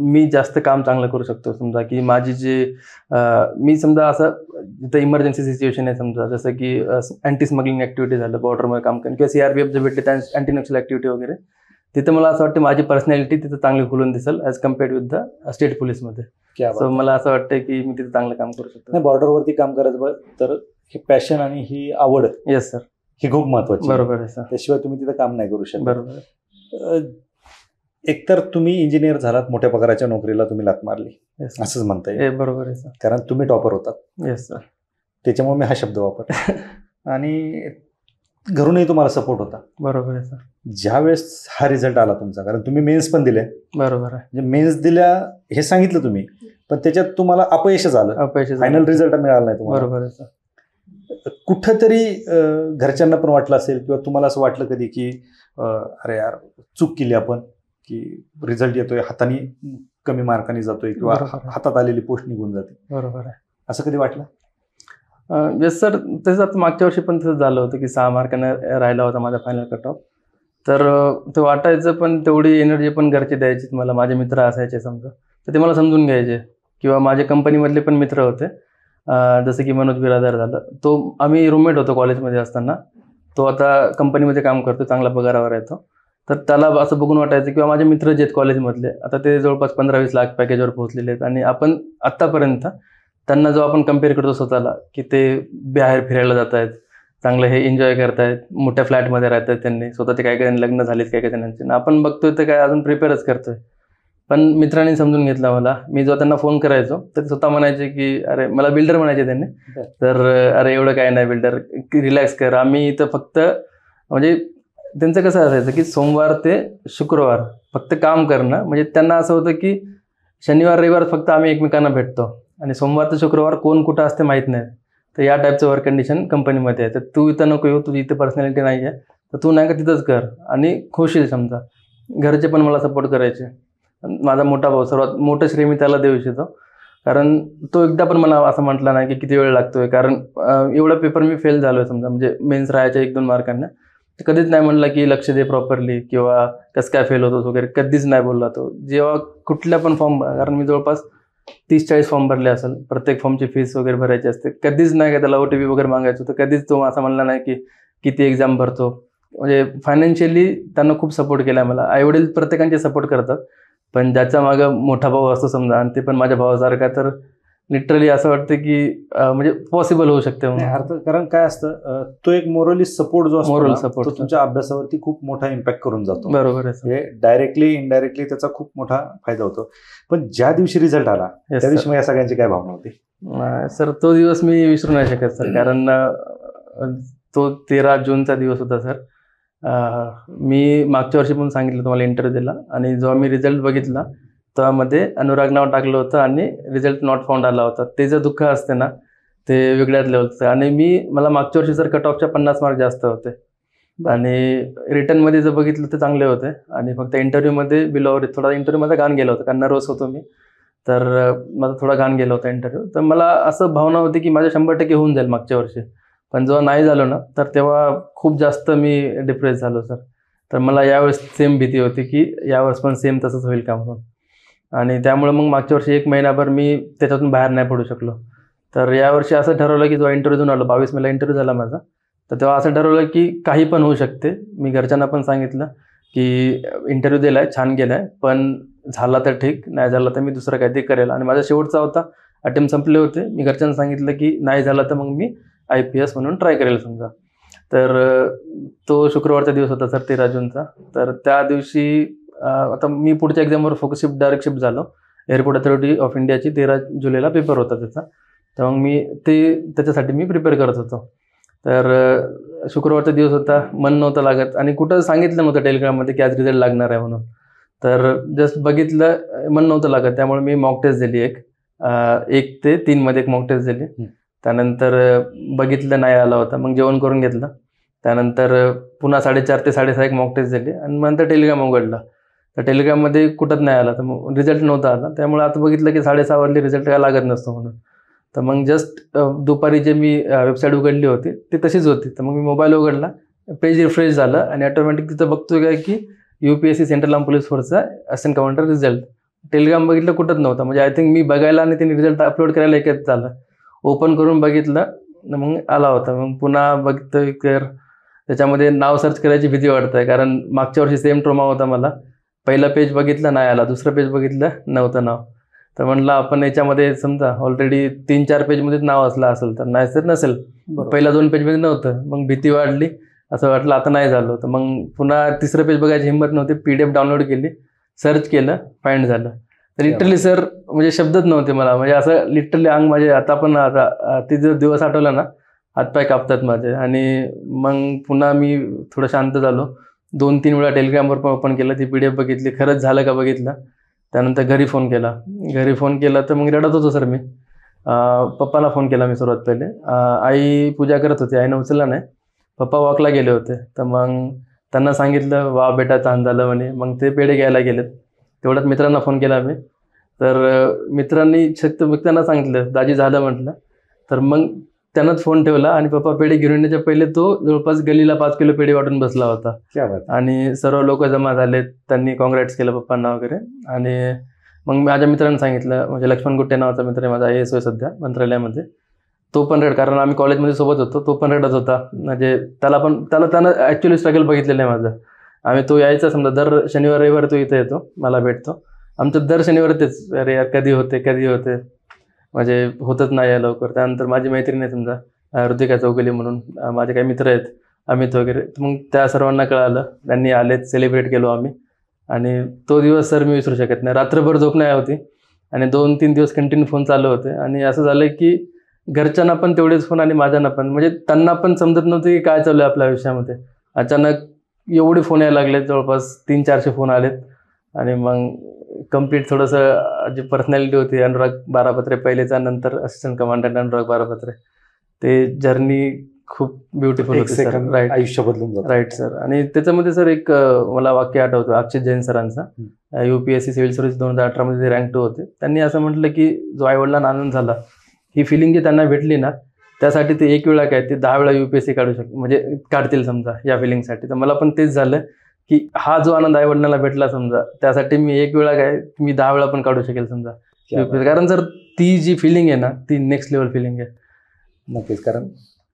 मी जास्त काम चांगलं करू शकतो. समजा की माझी मी समजा असं जिथं इमर्जन्सी सिच्युएशन आहे, समजा जसं की अँटी स्मगलिंग ॲक्टिव्हिटी झालं, बॉर्डरमध्ये काम करणं किंवा CRPF जे भेटले त्या अँटी नक्षल ॲक्टिव्हिटी वगैरे, तिथं मला असं वाटतं माझी पर्सनॅलिटी तिथं चांगली खुलून दिसेल as compared with the state पोलीसमध्ये. सो मला असं वाटतं की मी तिथं चांगलं काम करू शकतो. बॉर्डरवरती काम करायचं तर हे पॅशन आणि ही आवड, येस सर, ही खूप महत्वाची. बरोबर आहे सर. त्याशिवाय तुम्ही तिथं काम नाही करू शकत. बरोबर. एकतर तुम्ही इंजिनियर झालात, मोठ्या पगाराच्या नोकरीला तुम्ही लाथ मारली, असंच म्हणता येईल. बरोबर आहे सर. कारण तुम्ही टॉपर होतात. Yes sir. त्याच्यामुळे मी हा शब्द वापरतो. आणि घरूनही तुम्हाला सपोर्ट होता. बरोबर आहे सर. ज्या वेळेस हा रिझल्ट आला तुमचा, कारण तुम्ही मेन्स पण दिले. बरोबर आहे. म्हणजे मेन्स दिल्या हे सांगितलं तुम्ही, पण त्याच्यात तुम्हाला अपयशच आलं, फायनल रिझल्ट मिळाला नाही तुम्हाला. बरोबर आहे सर. कुठंतरी घरच्यांना पण वाटलं असेल किंवा तुम्हाला असं वाटलं कधी की अरे यार चूक केली आपण, की रिझल्ट येतोय हाताने कमी मार्काने जातोय किंवा हातात आलेली पोस्ट निघून जाते. बरोबर आहे. असं कधी वाटलं? Yes sir. तसंच मागच्या वर्षी पण तसंच झालं होतं की 6 मार्काने राहिला होता माझा फायनल कट ऑफ. तर ते वाटायचं, पण तेवढी एनर्जी पण घरचे द्यायची मला. माझे मित्र असायचे समजा, तर ते मला समजून घ्यायचे. किंवा माझ्या कंपनीमधले पण मित्र होते, जसं की मनोज बिरादर झालं, तो आम्ही रूममेट होतो कॉलेजमध्ये असताना. तो आता कंपनीमध्ये काम करतो, चांगला पगारावर येतो. तर त्याला असं बघून वाटायचं किंवा माझे मित्र जे आहेत कॉलेजमधले, आता ते जवळपास 15-20 लाख पॅकेजवर पोहोचलेले आहेत. आणि आपण आत्तापर्यंत त्यांना जो आपण कम्पेअर करतो स्वतःला, की ते बाहेर फिरायला जात आहेत, चांगलं हे एन्जॉय करतायत, मोठ्या फ्लॅटमध्ये राहत आहेत त्यांनी स्वतः, ते काही काही लग्न झालेत काही काही जणांचे, आपण बघतोय तर काय अजून प्रिपेअरच करतोय. पण मित्रांनी समजून घेतला मला. मी जो त्यांना फोन करायचो तर ते स्वतः म्हणायचे की अरे, मला बिल्डर म्हणायचे त्यांनी, तर अरे एवढं काय नाही बिल्डर, रिलॅक्स कर. आम्ही इथं फक्त, म्हणजे त्यांचं कसं असायचं की सोमवार ते शुक्रवार फक्त काम करणं. म्हणजे त्यांना असं होतं की शनिवार रविवार फक्त आम्ही एकमेकांना भेटतो आणि सोमवार ते शुक्रवार कोण कुठं असते माहीत नाही. तर या टाईपचं वर्क कंडिशन कंपनीमध्ये आहे. तर तू इथं नको येऊ, तुझी इथं पर्सनॅलिटी नाही आहे, तर तू नाही का तिथंच कर आणि खुश येईल. समजा घरचे पण मला सपोर्ट करायचे. माझा मोठा भाऊ, सर्वात मोठं श्रेय मी त्याला देऊ इच्छितो, कारण तो एकदा पण मला असं म्हटला नाही की किती वेळ लागतोय. कारण एवढा पेपर मी फेल झालो आहे समजा, म्हणजे मेन्स राहायच्या 1-2 मार्कांना, कधीच नाही म्हणला की लक्ष दे प्रॉपरली किंवा कसं काय फेल होतोस वगैरे, कधीच नाही बोलला तो. जेव्हा कुठल्या पण फॉर्म, कारण मी जवळपास 30-40 फॉर्म भरले असेल, प्रत्येक फॉर्मची फीस वगैरे भरायची असते, कधीच नाही का त्याला OTP वगैरे मागायचो, तर कधीच तो असं म्हणला नाही की किती एक्झाम भरतो. म्हणजे फायनान्शियली त्यांना खूप सपोर्ट केला मला. आईवडील प्रत्येकांचे सपोर्ट करतात, पण ज्याच्या मागं मोठा भाऊ असतो समजा, आणि ते पण माझ्या भावासारखा, तर लिटरली असं वाटतं की म्हणजे पॉसिबल होऊ शकते. अर्थ, कारण काय असतं, तो एक मोरली सपोर्ट जो असतो, मोरल सपोर्ट, तो तुमच्या अभ्यासावरती खूप मोठा इम्पॅक्ट करून जातो. बरोबर आहे. हे डायरेक्टली इनडायरेक्टली त्याचा खूप मोठा फायदा होतो. पण ज्या दिवशी रिझल्ट आला त्या दिवशी या सगळ्यांची काय भावना होती? सर तो दिवस मी विसरू नाही शकत सर, कारण तो 13 जूनचा दिवस होता सर. मी मागच्या वर्षी पण सांगितलं तुम्हाला इंटरव्ह्यू दिला, आणि जेव्हा मी रिझल्ट बघितला त्यामध्ये अनुराग नाव टाकलं होतं आणि रिझल्ट नॉट फाउंड आला होता. ते जे दुःख असते ना, ते वेगळ्याच लेवलचं. आणि मला मागच्या वर्षी सर कट ऑफच्या 50 मार्क जास्त होते, आणि रिटर्नमध्ये जर बघितलं तर चांगले होते, आणि फक्त इंटरव्ह्यूमध्ये बिलो थोडा इंटरव्ह्यू माझा घाण गेला होता, कारण नर्वस होतो मी, तर माझा थोडा घाण गेला होता इंटरव्ह्यू. तर मला असं भावना होती की माझ्या 100% होऊन जाईल मागच्या वर्षी, पण जेव्हा नाही झालो ना, तर तेव्हा खूप जास्त मी डिप्रेस झालो सर. तर मला यावेळेस सेम भीती होती की यावेळेस पण सेम तसंच होईल का म्हणून, आणि त्यामुळे मग मागच्या वर्षी 1 महिनाभर मी त्याच्यातून बाहेर नाही पडू शकलो. तर यावर्षी असं ठरवलं की जेव्हा इंटरव्ह्यू देऊन आलो, 22 मेला इंटरव्ह्यू झाला माझा, तर तेव्हा असं ठरवलं की काही पण होऊ शकते. मी घरच्यांना पण सांगितलं की इंटरव्ह्यू दिला आहे, छान गेला आहे, पण झाला तर ठीक, नाही झाला तर मी दुसरं काहीतरी करेल. आणि माझा शेवटचा होता, अटेम्प्ट संपले होते. मी घरच्यांना सांगितलं की नाही झाला तर मग मी IPS म्हणून ट्राय करेल समजा. तर तो शुक्रवारचा दिवस होता सर, 13 जूनचा. तर त्या दिवशी आता मी पुढच्या एक्झामवर फोकस डायरेक्ट शिफ्ट झालो. एअरपोर्ट अथॉरिटी ऑफ इंडियाची 13 जुलैला पेपर होता त्याचा, तर मग मी त्याच्यासाठी मी प्रिपेअर करत होतो. तर शुक्रवारचा दिवस होता, मन नव्हतं लागत, आणि कुठं सांगितलं नव्हतं टेलिग्राममध्ये की आज रिझल्ट लागणार आहे म्हणून. तर जस्ट बघितलं, मन नव्हतं लागत, त्यामुळे मी मॉक टेस्ट दिली 1 ते 3 मध्ये एक मॉक टेस्ट दिली. त्यानंतर बघितलं नाही आला होता, मग जेवण करून घेतलं. त्यानंतर पुन्हा 4:30 ते 6:30 एक मॉक टेस्ट दिली, आणि नंतर टेलिग्राम उघडला. तर टेलिग्राममध्ये कुठंच नाही आला, तर मग रिझल्ट नव्हता आला. त्यामुळे आता बघितलं की 6:30 वाजले, रिझल्ट काय लागत नसतो म्हणून. तर मग जस्ट दुपारी जे मी वेबसाईट उघडली होती ती तशीच होती. तर मग मी मोबाईल उघडला, पेज रिफ्रेश झालं आणि ऑटोमॅटिक तिथं बघतोय काय की UPSC सेंट्रल आर्म पोलीस फोर्सचा असिस्टंट कमांडर रिझल्ट. टेलिग्राम बघितलं कुठंच नव्हता. म्हणजे आय थिंक मी बघायला आणि त्यांनी रिझल्ट अपलोड करायला एकच झालं. ओपन करून बघितलं, मग आला होता. मग पुन्हा बघतोय तर त्याच्यामध्ये नाव सर्च करायची भीती वाटते, कारण मागच्या वर्षी सेम ट्रोमा होता मला. पहिला पेज बघितलं नाही आला, दुसरं पेज बघितलं नव्हतं नाव. तर म्हणलं आपण याच्यामध्ये समजा ऑलरेडी 3-4 पेजमध्येच नाव असलं असेल तर, नाही तर नसेल. पहिला 2 पेजमध्ये नव्हतं. मग भीती वाढली, असं वाटलं आता नाही झालं. तर मग पुन्हा तिसरं पेज बघायची हिंमत नव्हती. PDF डाउनलोड केली, सर्च केलं, फाइंड झालं. तर लिटरली सर म्हणजे शब्दच नव्हते मला. म्हणजे असं लिटरली अंग माझे आता पण आता ते जो दिवस आठवला ना, हातपाय कापतात माझे. आणि मग पुन्हा मी थोडं शांत झालो. 2-3 वेळा टेलिग्रामवर पण ओपन केलं, ती PDF बघितली, खरंच झालं का बघितलं. त्यानंतर घरी फोन केला तर मग रडत होतो सर मी. पप्पाला फोन केला मी सर्वात पहिले. आई पूजा करत होती, आईनं उचलला नाही. पप्पा वॉकला गेले होते. तर मग त्यांना सांगितलं, वा बेटा छान झालं म्हणे. मग ते पेढे घ्यायला गेलेत. तेवढ्यात मित्रांना फोन केला मी. तर मित्रांनी त्यांना सांगितलं, दाजी झालं म्हटलं. तर मग त्यानंच फोन ठेवला आणि पप्पा पेढे घेऊन येण्याच्या पहिले तो जवळपास गलीला 5 किलो पेढे वाटून बसला होता. आणि सर्व लोक जमा झाले, त्यांनी कॉंग्रॅट्स केलं पप्पांना वगैरे. आणि मग माझ्या मित्रांनी सांगितलं, म्हणजे लक्ष्मण गुट्टे नावाचा मित्र आहे माझा, IAS सध्या मंत्रालयामध्ये. तो पण कारण आम्ही कॉलेजमध्ये सोबत होतो, तो पण रडत होता. म्हणजे त्यानं ॲक्च्युली स्ट्रगल बघितलेलं आहे माझं. तो यायचा समजा दर शनिवार रविवार तो इथं येतो, मला भेटतो. आमचं दर शनिवार तेच, अरे यार कधी होते म्हणजे होतच नाही या लवकर. त्यानंतर माझी मैत्रीण आहे समजा ऋतिका चौगुले म्हणून, माझे काही मित्र आहेत अमित वगैरे. तर मग त्या सर्वांना कळालं, त्यांनी आलेत, सेलिब्रेट केलो आम्ही. आणि तो दिवस सर मी विसरू शकत नाही. रात्रभर झोप नाही होती आणि 2-3 दिवस कंटिन्यू फोन चालू होते. आणि असं झालं की घरच्यांना पण तेवढेच फोन आणि माझ्यांना पण, म्हणजे त्यांना पण समजत नव्हतं की काय चालू आहे आपल्या आयुष्यामध्ये. अचानक एवढे फोन यायला लागलेत, जवळपास 300-400 फोन आलेत. आणि मग कम्प्लीट थोडंसं जी पर्सनॅलिटी होती, अनुराग बारापत्रे पहिलेचा, नंतर असिस्टंट कमांडंट अनुराग बारापत्रे, ते जर्नी खूप ब्युटिफुल होती सर. राईट, आयुष्य बदलून जातं. Right sir. आणि त्याच्यामध्ये सर एक मला वाक्य आठवतं अक्षित जैन सरांचा. UPSC सिव्हिल सर्व्हिस 2018 मध्ये रँक 2 होते. त्यांनी असं म्हटलं की जो आईवडिलांना आनंद झाला, ही फिलिंग जी त्यांना भेटली ना, त्यासाठी ते 1 वेळा काय ते 10 वेळा UPSC काढू शकतो, म्हणजे काढतील समजा या फिलिंगसाठी. तर मला पण तेच झालं की हा जो आनंद आईवडिलांना भेटला समजा, त्यासाठी मी 1 वेळा काय मी 10 वेळा पण काढू शकेल समजा UPSC. कारण सर ती जी फिलिंग आहे ना, ती नेक्स्ट लेवल फिलिंग आहे. नक्कीच, कारण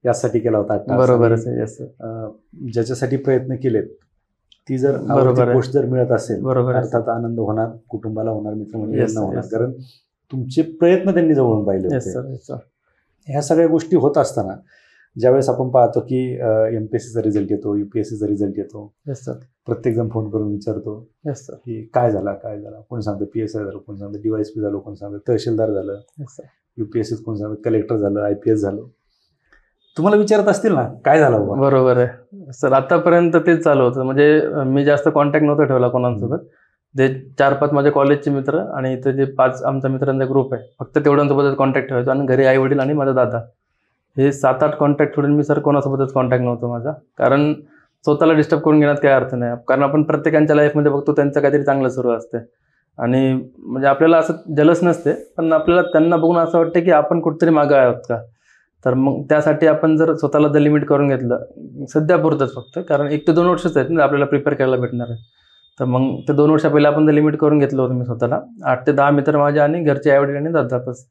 यासाठी केला होता. बरोबर आहे. Yes sir. ज्याच्यासाठी प्रयत्न केलेत ती जर गोष्ट जर मिळत असेल, अर्थात आनंद होणार, कुटुंबाला होणार, मित्रमंडळींना होणार, कारण तुमचे प्रयत्न त्यांनी जवळून पाहिले होते. ह्या सगळ्या गोष्टी होत असताना ज्यावेळेस आपण पाहतो की MPSCचा रिझल्ट येतो, UPSCचा रिझल्ट येतो, प्रत्येक जण फोन करून विचारतो की काय झाला. कोणी सांगतं PSI झालं, कोणी सांगतं DYSP झालं, कोणी सांगतं तहसीलदार झालं, UPSCत कोणी सांगतं कलेक्टर झालं, IPS झालं. तुम्हाला विचारत असतील ना काय झालं बाबा? बरोबर आहे सर. आतापर्यंत तेच चालू होतं. म्हणजे मी जास्त कॉन्टॅक्ट नव्हता ठेवला कोणासोबत. जे 4-5 माझे कॉलेजचे मित्र आणि इथं जे 5 आमचा मित्रांचा ग्रुप आहे, फक्त तेवढ्यांसोबतच कॉन्टॅक्ट ठेवायचो. आणि घरी आई वडील आणि माझा दादा, हे 7-8 कॉन्टॅक्ट सोडून मी सर कोणासोबतच कॉन्टॅक्ट नव्हतो माझा. कारण स्वतःला डिस्टर्ब करून घेण्यात काय अर्थ नाही. कारण आपण प्रत्येकांच्या लाईफमध्ये बघतो त्यांचं काहीतरी चांगलं सुरू असते. आणि म्हणजे आपल्याला असं जलस नसते, पण आपल्याला त्यांना बघून असं वाटतं की आपण कुठेतरी मागं आहोत का. तर मग त्यासाठी आपण जर स्वतःला जर लिमिट करून घेतलं सध्या पुरतंच फक्त, कारण 1 ते 2 वर्षच आहेत ना आपल्याला प्रिपेअर करायला भेटणार आहे. तर मग ते 2 वर्षा पहिले आपण जर लिमिट करून घेतलं होतं मी स्वतःला, 8 ते 10 मित्र माझे आणि घरचे आईवडील आणि दादा बस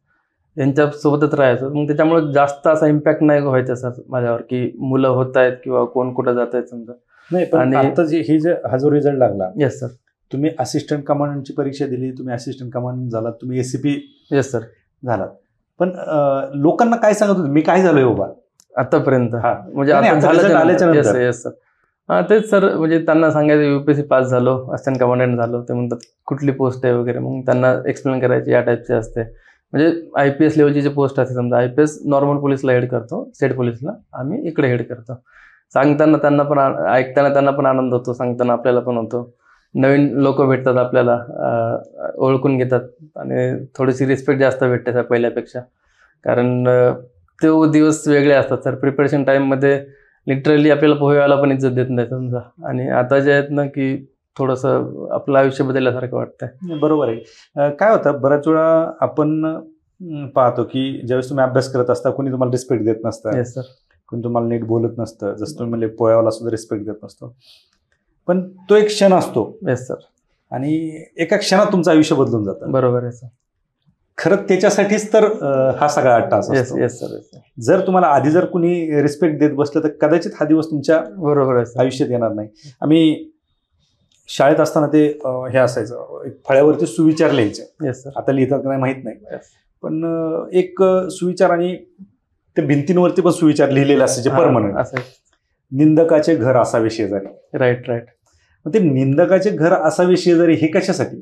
यांच्यासोबतच राहायचं. मग त्याच्यामुळे जास्त असा इम्पॅक्ट नाही व्हायचा सर माझ्यावर की मुलं होत आहेत किंवा कोण कुठं जात आहेत समजा. नाही, पण आता हा जो रिझल्ट लागला, येस सर, तुम्ही असिस्टंट कमांडंटची परीक्षा दिली, तुम्ही असिस्टंट कमांडंट झालात, तुम्ही ACP येस सर झालात. पण लोकांना काय सांगत होते मी काय झालोय बाबा आतापर्यंत? म्हणजे येस सर. तेच सर, म्हणजे त्यांना सांगायचं UPSC पास झालो, असिस्टंट कमांडंट झालो. ते म्हणतात कुठली पोस्ट आहे वगैरे, मग त्यांना एक्सप्लेन करायची या टाईपचे असते. म्हणजे IPS लेवलची जी पोस्ट असते समजा, IPS नॉर्मल पोलीसला हेड करतो, स्टेट पोलीसला आम्ही इकडे हेड करतो. सांगताना त्यांना पण ऐकताना त्यांना पण आनंद होतो, सांगताना आपल्याला पण होतो. नवीन लोक भेटतात आपल्याला, ओळखून घेतात आणि थोडीशी रिस्पेक्ट जास्त भेटते सर पहिल्यापेक्षा. कारण तो दिवस वेगळे असतात सर. प्रिपरेशन टाईममध्ये लिटरली आपल्याला पोहेवाला पण इज्जत देत नाही समजा. आणि आता जे आहेत ना की थोडंसं आपलं आयुष्य बदलल्यासारखं वाटतंय. बरोबर आहे. काय होतं बऱ्याच वेळा आपण पाहतो की ज्यावेळेस तुम्ही अभ्यास करत असता कोणी तुम्हाला रिस्पेक्ट देत नसतं, येस सर. कोणी तुम्हाला नीट बोलत नसतं, जसं तुम्ही म्हणले पोयावाला सुद्धा रिस्पेक्ट देत नसतो. पण तो एक क्षण असतो येस सर. आणि एका क्षणात तुमचं आयुष्य बदलून जातं. बरोबर आहे सर. खरं त्याच्यासाठीच तर हा सगळा 8 तास येस असतो. Yes sir. जर तुम्हाला आधी जर कुणी रिस्पेक्ट देत बसलं तर कदाचित हा दिवस तुमच्या बरोबर आहे सर. आयुष्यात येणार नाही. आम्ही शाळेत असताना ते हे असायचं, एक फळ्यावरती सुविचार लिहायचे. Yes sir. आता लिहितात का नाही माहित नाही, Yes. पण एक सुविचार आणि ते भिंतींवरती पण सुविचार लिहिलेले असायचे परमनंट. असं. निंदकाचे घर असावे शेजारी. Right right. मग ते निंदकाचे घर असावे शेजारी हे कशासाठी?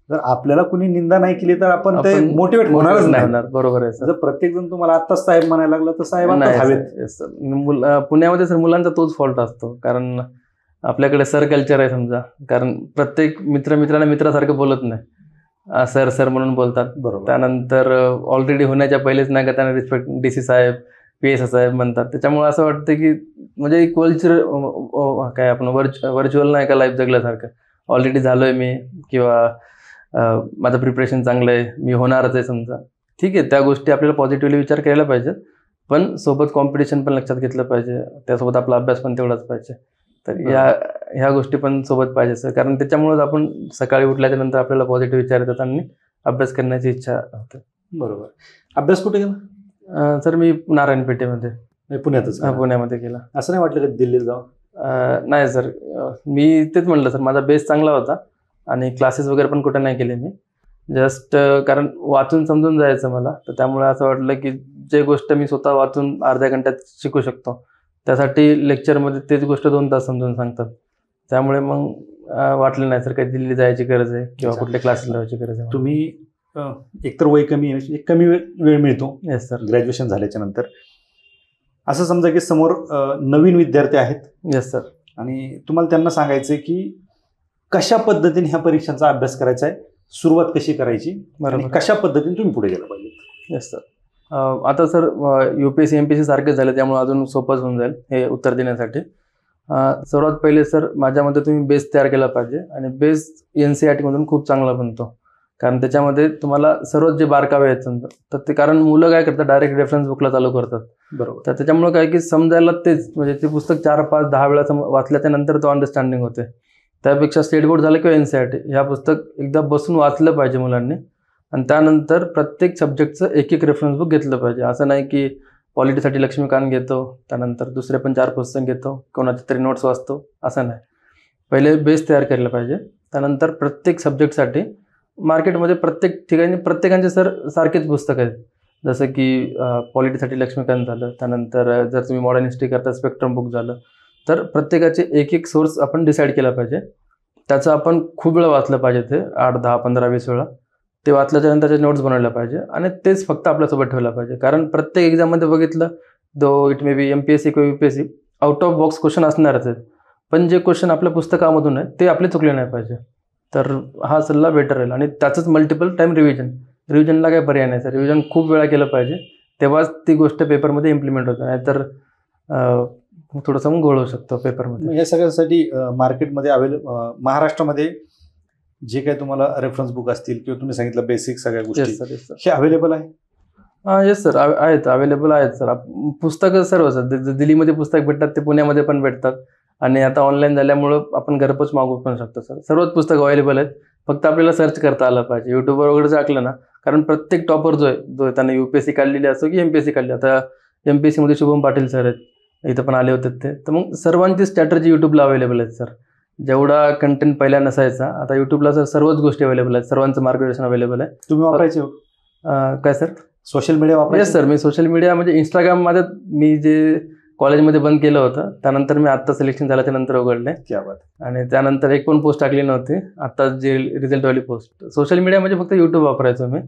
जर आपल्याला कुणी निंदा नाही केली तर आपण ते मोटिवेट होणारच नाही. बरोबर आहे सर. जर प्रत्येक जण तुम्हाला आत्ताच साहेब म्हणायला लागला तर साहेब आत्ताच हवेत. Yes sir. पुण्यामध्ये सर मुलांचा तोच फॉल्ट असतो, कारण आपल्याकडे सर कल्चर आहे समजा, कारण प्रत्येक मित्रांना मित्रासारखं बोलत नाही, सर सर म्हणून बोलतात. बरोबर. त्यानंतर ऑलरेडी होण्याच्या पहिलेच नाही का त्यांना रिस्पेक्ट DC साहेब PS साहेब म्हणतात. त्याच्यामुळे असं वाटतं की म्हणजे एक काय आपण व्हर्च्युअल नाही का लाईफ जगल्यासारखं. ऑलरेडी झालोय मी, किंवा माझं प्रिपरेशन चांगलं आहे, मी होणारच आहे समजा. ठीक आहे, त्या गोष्टी आपल्याला पॉझिटिव्हली विचार करायला पाहिजे, पण सोबत कॉम्पिटिशन पण लक्षात घेतलं पाहिजे, त्यासोबत आपला अभ्यास पण तेवढाच पाहिजे. तर ह्या गोष्टी पण सोबत पाहिजे सर, कारण त्याच्यामुळेच आपण सकाळी उठल्याच्या नंतर आपल्याला पॉझिटिव्ह विचार येतात आणि अभ्यास करण्याची इच्छा होते. बरोबर. अभ्यास कुठे केला? सर मी नारायण पेठेमध्ये, पुण्यातच? पुण्यामध्ये केला. असं नाही वाटलं की दिल्लीत जावं? नाही सर, मी तेच म्हटलं सर, माझा बेस चांगला होता आणि क्लासेस वगैरे पण कुठे नाही केले मी. जस्ट कारण वाचून समजून जायचं मला, तर त्यामुळे असं वाटलं की जे गोष्ट मी स्वतः वाचून अर्ध्या घंट्यात शिकू शकतो, त्यासाठी लेक्चरमध्ये तेच गोष्ट 2 तास समजून सांगतात. त्यामुळे मग वाटलं नाही सर काही दिल्ली जायची गरज आहे किंवा कुठल्या क्लासेस लावायची गरज आहे. तुम्ही एकतर वय कमी आहे, कमी वेळ मिळतो. Yes sir. ग्रॅज्युएशन झाल्याच्या नंतर असं समजा की समोर नवीन विद्यार्थी आहेत. Yes sir. आणि तुम्हाला त्यांना सांगायचं की कशा पद्धतीने ह्या परीक्षांचा अभ्यास करायचा आहे, सुरुवात कशी करायची आणि कशा पद्धतीने तुम्ही पुढे गेलं पाहिजे. Yes sir. आता सर UPSC MPSC सारखेच झाले, त्यामुळे अजून सोपंच होऊन जाईल हे उत्तर देण्यासाठी. सर्वात पहिले सर माझ्या मते तुम्ही बेस तयार केला पाहिजे, आणि बेस NCERT मधून खूप चांगला बनतो, कारण त्याच्यामध्ये तुम्हाला सर्वच जे बारकावे आहेत समजा, तर ते कारण मुलं काय करतात डायरेक्ट रेफरन्स बुकला चालू करतात. बरोबर. तर त्याच्यामुळे काय की समजायला तेच म्हणजे ते पुस्तक 4, 5, 10 वेळा वाचल्याच्या नंतर तो अंडरस्टँडिंग होते. त्यापेक्षा स्टेट बोर्ड झालं किंवा NCERT, ह्या पुस्तक एकदा बसून वाचलं पाहिजे मुलांनी, आणि त्यानंतर प्रत्येक सब्जेक्टचं एक रेफरन्स बुक घेतलं पाहिजे. असं नाही की पॉलिटीसाठी लक्ष्मीकांत घेतो, त्यानंतर दुसरे पण 4 पुस्तक घेतो, कोणाचे तरी नोट्स वाचतो, असं नाही. पहिले बेस तयार केलं पाहिजे. त्यानंतर प्रत्येक सब्जेक्टसाठी मार्केटमध्ये प्रत्येक ठिकाणी प्रत्येकांचे सर सारखेच पुस्तक आहेत, जसं की पॉलिटीसाठी लक्ष्मीकांत झालं, त्यानंतर जर तुम्ही मॉडर्न हिस्ट्री करता स्पेक्ट्रम बुक झालं, तर प्रत्येकाचे एक सोर्स आपण डिसाईड केला पाहिजे. त्याचं आपण खूप वेळा वाचलं पाहिजे, ते 8, 10, 15, 20 वेळा ते वाचल्याच्या नंतर त्याचे नोट्स बनवल्या पाहिजे, आणि तेच फक्त आपल्यासोबत ठेवलं पाहिजे. कारण प्रत्येक एक्झाममध्ये बघितलं, दो इट मे बी MPSC किंवा UPSC, out of box question असणारच आहेत, पण जे क्वेश्चन आपल्या पुस्तकामधून आहे ते आपले चुकले नाही पाहिजे. तर हा सल्ला बेटर राहील. आणि त्याचंच मल्टिपल टाईम रिव्हिजनला काही पर्याय नाही सर. रिव्हिजन खूप वेळा केलं पाहिजे, तेव्हाच ती गोष्ट पेपरमध्ये इम्प्लिमेंट होतं, नाहीतर थोडंसं मग घोळ होऊ शकतो पेपरमध्ये. या सगळ्यासाठी मार्केटमध्ये महाराष्ट्रामध्ये जे काही तुम्हाला रेफरन्स बुक असतील किंवा तुम्ही सांगितलं बेसिक सगळ्या गोष्टी, हे अवेलेबल आहे? येस सर, आहेत, अवेलेबल आहेत सर. पुस्तकं सर्व सर, दिल्लीमध्ये पुस्तक भेटतात ते पुण्यामध्ये पण भेटतात, आणि आता ऑनलाईन झाल्यामुळं आपण घरपोच मागवू पण शकतो सर. सर्वच पुस्तकं अवेलेबल आहेत, फक्त आपल्याला सर्च करता आलं पाहिजे. युट्यूबवर वगैरे टाकलं ना, कारण प्रत्येक टॉपर जो आहे त्याने UPSC काढलेली असो की MPSC काढली, आता MPSC मध्ये शुभम पाटील सर आहेत, इथं पण आले होते ते. तर मग सर्वांची स्ट्रॅटर्जी युट्यूबला अवेलेबल आहेत सर. जेवढा कंटेंट पहिला नसायचा, आता युट्यूबला सर सर्वच गोष्टी अवेलेबल आहेत, सर्वांचं मार्गदर्शन अवेलेबल आहे. तुम्ही वापरायचे काय सर? सोशल मीडिया वापरायचे? येस सर, मी सोशल मीडिया म्हणजे इंस्टाग्राम माझं मी जे कॉलेजमध्ये बंद केलं होतं, त्यानंतर मी आत्ता सिलेक्शन झाल्याच्या नंतर उघडले. क्या बात. आणि त्यानंतर एक पण पोस्ट टाकली नव्हती, आता जे रिझल्टवाली पोस्ट. सोशल मीडिया म्हणजे फक्त यूट्यूब वापरायचो मी.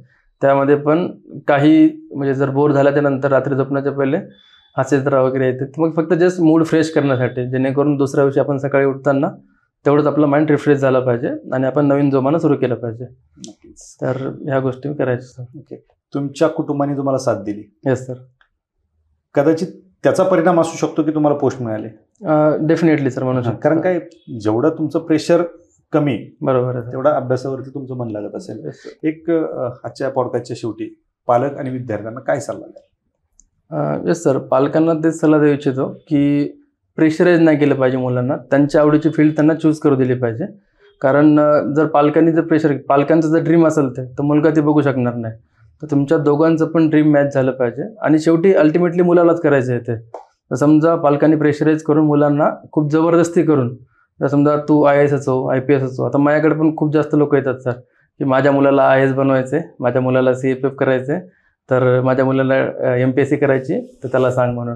त्यामध्ये पण काही म्हणजे जर बोर झाल्याच्या नंतर रात्री झोपण्याच्या पहिले हास्यचित्र वगैरे येते, मग फक्त जस्ट मूड फ्रेश करण्यासाठी, जेणेकरून दुसऱ्या दिवशी आपण सकाळी उठताना तेवढंच आपलं माइंड रिफ्रेश झालं पाहिजे आणि आपण नवीन जोमानं सुरू केलं पाहिजे. नक्कीच. तर ह्या गोष्टी करायच्या सर. ओके. तुमच्या कुटुंबाने तुम्हाला साथ दिली? Yes sir. कदाचित त्याचा परिणाम असू शकतो की तुम्हाला पोस्ट मिळाले? डेफिनेटली सर, म्हणू शकतो. कारण काय, जेवढं तुमचं प्रेशर कमी बरोबर आहे सर. तेवढा अभ्यासावरती तुमचं मन लागत असेल. Yes, sir. एक आजच्या पॉडकास्टच्या शेवटी पालक आणि विद्यार्थ्यांना काय सल्ला द्याल? येस सर, पालकांना तेच सल्ला देऊ इच्छितो की प्रेशराईज नाही केलं पाहिजे मुलांना. त्यांच्या आवडीची फील्ड त्यांना चूज करू दिली पाहिजे. कारण जर पालकांनी पालकांचं जर ड्रीम असेल तर मुलगा ते बघू शकणार नाही. तर तुमच्या दोघांचं पण ड्रीम मॅच झालं पाहिजे आणि शेवटी अल्टिमेटली मुलालाच करायचं आहे ते. तर समजा पालकांनी प्रेशराईज करून मुलांना खूप जबरदस्ती करून, जर समजा तू IAS हो, IPS हो. आता माझ्याकडे पण खूप जास्त लोक येतात सर की माझ्या मुलाला IAS बनवायचे, माझ्या मुलाला CFF करायचे, तर माझ्या मुलाला MPSC करायची, तर त्याला सांग म्हणून.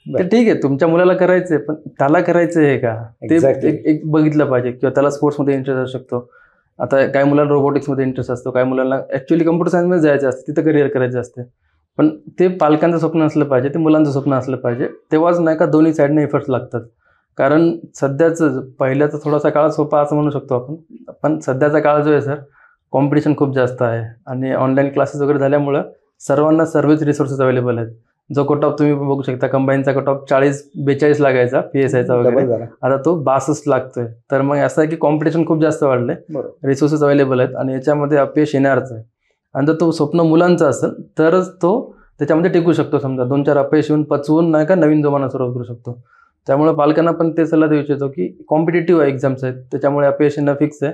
तर ठीक आहे, तुमच्या मुलाला करायचंय, पण त्याला करायचं आहे का ते Exactly. एक बघितलं पाहिजे. किंवा त्याला स्पोर्ट्समध्ये इंटरेस्ट असू शकतो. आता काही मुलांना रोबोटिक्समध्ये इंटरेस्ट असतो, काही मुलांना ॲक्च्युली कम्प्युटर सायन्समध्ये जायचं असतं, तिथं करिअर करायचं असते. पण ते पालकांचं स्वप्न असलं पाहिजे, ते मुलांचं स्वप्न असलं पाहिजे. तेव्हाच नाही का दोन्ही साईडने एफर्ट्स लागतात. कारण सध्याचं पहिल्याचा थोडासा काळ सोपा असं म्हणू शकतो आपण, पण सध्याचा काळ जो आहे सर, कॉम्पिटिशन खूप जास्त आहे आणि ऑनलाईन क्लासेस वगैरे झाल्यामुळं सर्वांना सर्वच रिसोर्सेस अवेलेबल आहेत. जो कट ऑफ तुम्ही बघू शकता, कंबाईनचा कट ऑफ 40-42 लागायचा PSIचा वगैरे, डबल झाला. आता तो 62 लागतोय. तर मग असं आहे की कॉम्पिटिशन खूप जास्त वाढलंय, बरोबर. रिसोर्सेस अवेलेबल आहेत आणि याच्यामध्ये अपयश येणारच आहे. आणि जर तो स्वप्न मुलांचं असेल तरच तो त्याच्यामध्ये टिकू शकतो. समजा 2-4 अपयश येऊन पचवून नाही का नवीन जोमानं सुरुवात करू शकतो. त्यामुळे पालकांना पण ते सल्ला देऊ इच्छितो की कॉम्पिटेटिव्ह एक्झाम्स आहेत, त्याच्यामुळे अपयश येणं फिक्स आहे.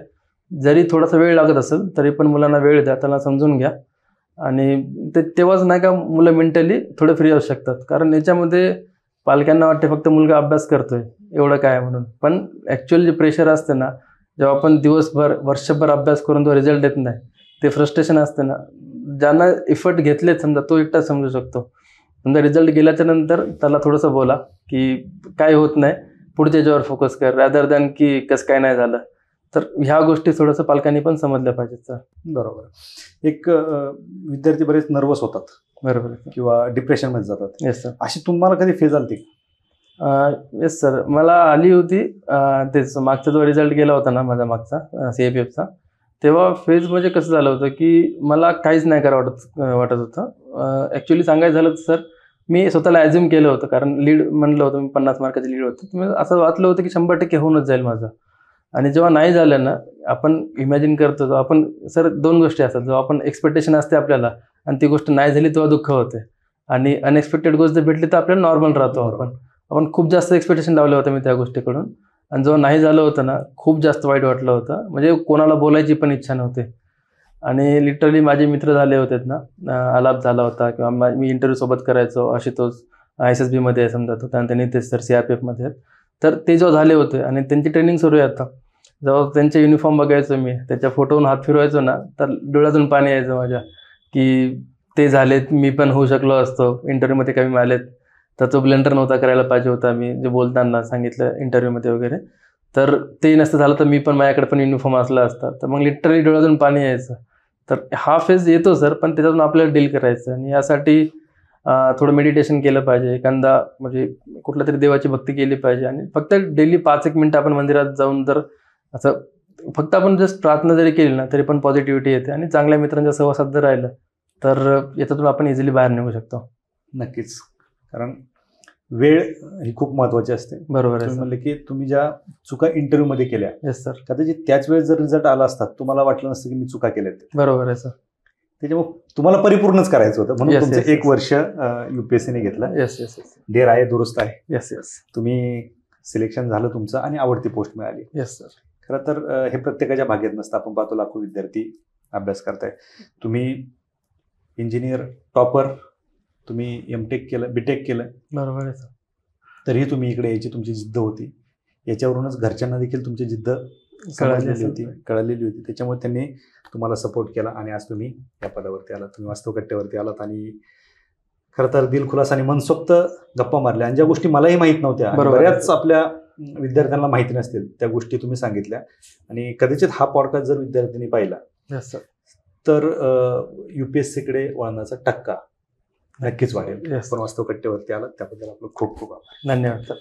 जरी थोडासा वेळ लागत असेल तरी पण मुलांना वेळ द्या, त्यांना समजून घ्या आणि तेव्हाच नाही का मुलं मेंटली थोडे फ्री असू शकतात. कारण याच्यामध्ये पालकांना वाटते फक्त मुलगा अभ्यास करतोय एवढं काय म्हणून, पण ॲक्च्युअल जे प्रेशर असते ना, जेव्हा आपण दिवसभर वर्षभर अभ्यास करून तो रिझल्ट येत नाही, ते फ्रस्ट्रेशन असते ना, ज्यांना इफर्ट घेतलेत समजा तो एकटाच समजू शकतो. समजा रिझल्ट गेल्याच्या नंतर त्याला थोडंसं बोला की काय होत नाही, पुढच्या याच्यावर फोकस कर, रॅदर दॅन की कसं काय नाही झालं. तर ह्या गोष्टी थोडंसं पालकांनी पण समजल्या पाहिजेत सर. बरोबर. एक विद्यार्थी बरेच नर्वस होतात बरोबर आहे. किंवा डिप्रेशनमध्ये जातात. Yes sir. अशी तुम्हाला कधी फेज आली ती? येस सर, मला आली होती. तेच मागचा जो रिझल्ट गेला होता ना माझा मागचा CFFचा, तेव्हा फेज म्हणजे कसं झालं होतं की मला काहीच नाही करा वाटत होतं. ॲक्च्युली सांगायचं झालं तर सर, मी स्वतःला ॲझ्युम केलं होतं, कारण लीड म्हणलं होतं मी 50 मार्काची लीड होतं. मी असं वाचलं होतं की 100% होऊनच जाईल माझं. आणि जेव्हा नाही झालं ना, आपण इमॅजिन करतो, आपण सर 2 गोष्टी असतात. जेव्हा आपण एक्सपेक्टेशन असते आपल्याला आणि ती गोष्ट नाही झाली तेव्हा दुःख होते, आणि अनएक्सपेक्टेड गोष्ट जर भेटली तर आपल्याला नॉर्मल राहतो. आपण खूप जास्त एक्सपेक्टेशन लावलं होतं मी त्या गोष्टीकडून, आणि जेव्हा नाही झालं होतं ना, खूप जास्त वाईट वाटलं होतं. म्हणजे कोणाला बोलायची पण इच्छा नव्हती. आणि लिटरली माझे मित्र झाले होते ना, आलाप झाला होता किंवा मी इंटरव्ह्यू सोबत करायचो. आशुतोष ISSBमध्ये आहे समजा, तो त्यानंतर नितेश सर CRPFमध्ये आहेत. तर ते जेव्हा झाले होते आणि त्यांची ट्रेनिंग सुरू आहे आता, जेव्हा त्यांचे युनिफॉर्म बघायचो मी, त्याच्या फोटोवरून हात फिरवायचो ना, तर डोळ्यातून पाणी यायचं माझ्या की ते झालेत, मी पण होऊ शकलो असतो. इंटरव्ह्यूमध्ये कमी आलेत, तर तो ब्लेंडर नव्हता करायला पाहिजे होता मी, जे बोलताना सांगितलं इंटरव्ह्यूमध्ये वगैरे. तर ते नसतं झालं तर मी पण, माझ्याकडे पण युनिफॉर्म असला असता. तर मग लिटरली डोळ्यातून पाणी यायचं. तर हा फेज येतो सर, पण त्याच्यातून आपल्याला डील करायचं. आणि यासाठी थोडं मेडिटेशन केलं पाहिजे, एखादा म्हणजे कुठल्या तरी देवाची भक्ती केली पाहिजे. आणि फक्त डेली 5-1 मिनिटं आपण मंदिरात जाऊन जर असं फक्त आपण जस्ट प्रार्थना जरी केली ना, तरी पण पॉझिटिव्हिटी येते. आणि चांगल्या मित्रांच्या सहवासात जर राहिलं तर याच्यातून आपण इझिली बाहेर निघू शकतो. नक्कीच. कारण वेळ ही खूप महत्त्वाची असते. बरोबर आहे तुम्ही सर. म्हणले की तुम्ही ज्या चुका इंटरव्ह्यूमध्ये केल्या, येस सर. कदाचित त्याच वेळेस जर रिझल्ट आला असता, तुम्हाला वाटलं नसतं की मी चुका केल्यात. बरोबर आहे सर. त्याच्यामुळे तुम्हाला परिपूर्णच करायचं होतं, म्हणून Yes, तुमचं yes, 1 yes. वर्ष UPSCने घेतलं. येस येस येस देर आहे दुरुस्त आहे. येस येस तुम्ही सिलेक्शन झालं तुमचं आणि आवडती पोस्ट मिळाली. Yes sir. खरं तर हे प्रत्येकाच्या भाग्यात नसतं. आपण पाहतो लाखो विद्यार्थी अभ्यास करताय. तुम्ही इंजिनियर टॉपर, तुम्ही MTech केलं, BTech केलं, बरोबर आहे सर. तरीही तुम्ही इकडे यायची तुमची जिद्द होती. याच्यावरूनच घरच्यांना देखील तुमची जिद्द समजलेली होती, कळलेली होती. त्याच्यामुळे त्यांनी तुम्हाला सपोर्ट केला आणि आज तुम्ही या पदावरती आलात, तुम्ही वास्तव कट्ट्यावरती आलात. आणि खरं तर दिलखुलास आणि मनसोक्त गप्पा मारल्या, आणि ज्या गोष्टी मलाही माहीत नव्हत्या, बऱ्याच आपल्या विद्यार्थ्यांना माहिती नसतील, त्या गोष्टी तुम्ही सांगितल्या. आणि कदाचित हा पॉडकास्ट जर विद्यार्थ्यांनी पाहिला, येस सर, तर UPSCकडे वळण्याचा टक्का नक्कीच वाढेल. Yes. पण वास्तव कट्ट्यावरती आलात त्याबद्दल आपलं खूप खूप आभार. धन्यवाद सर.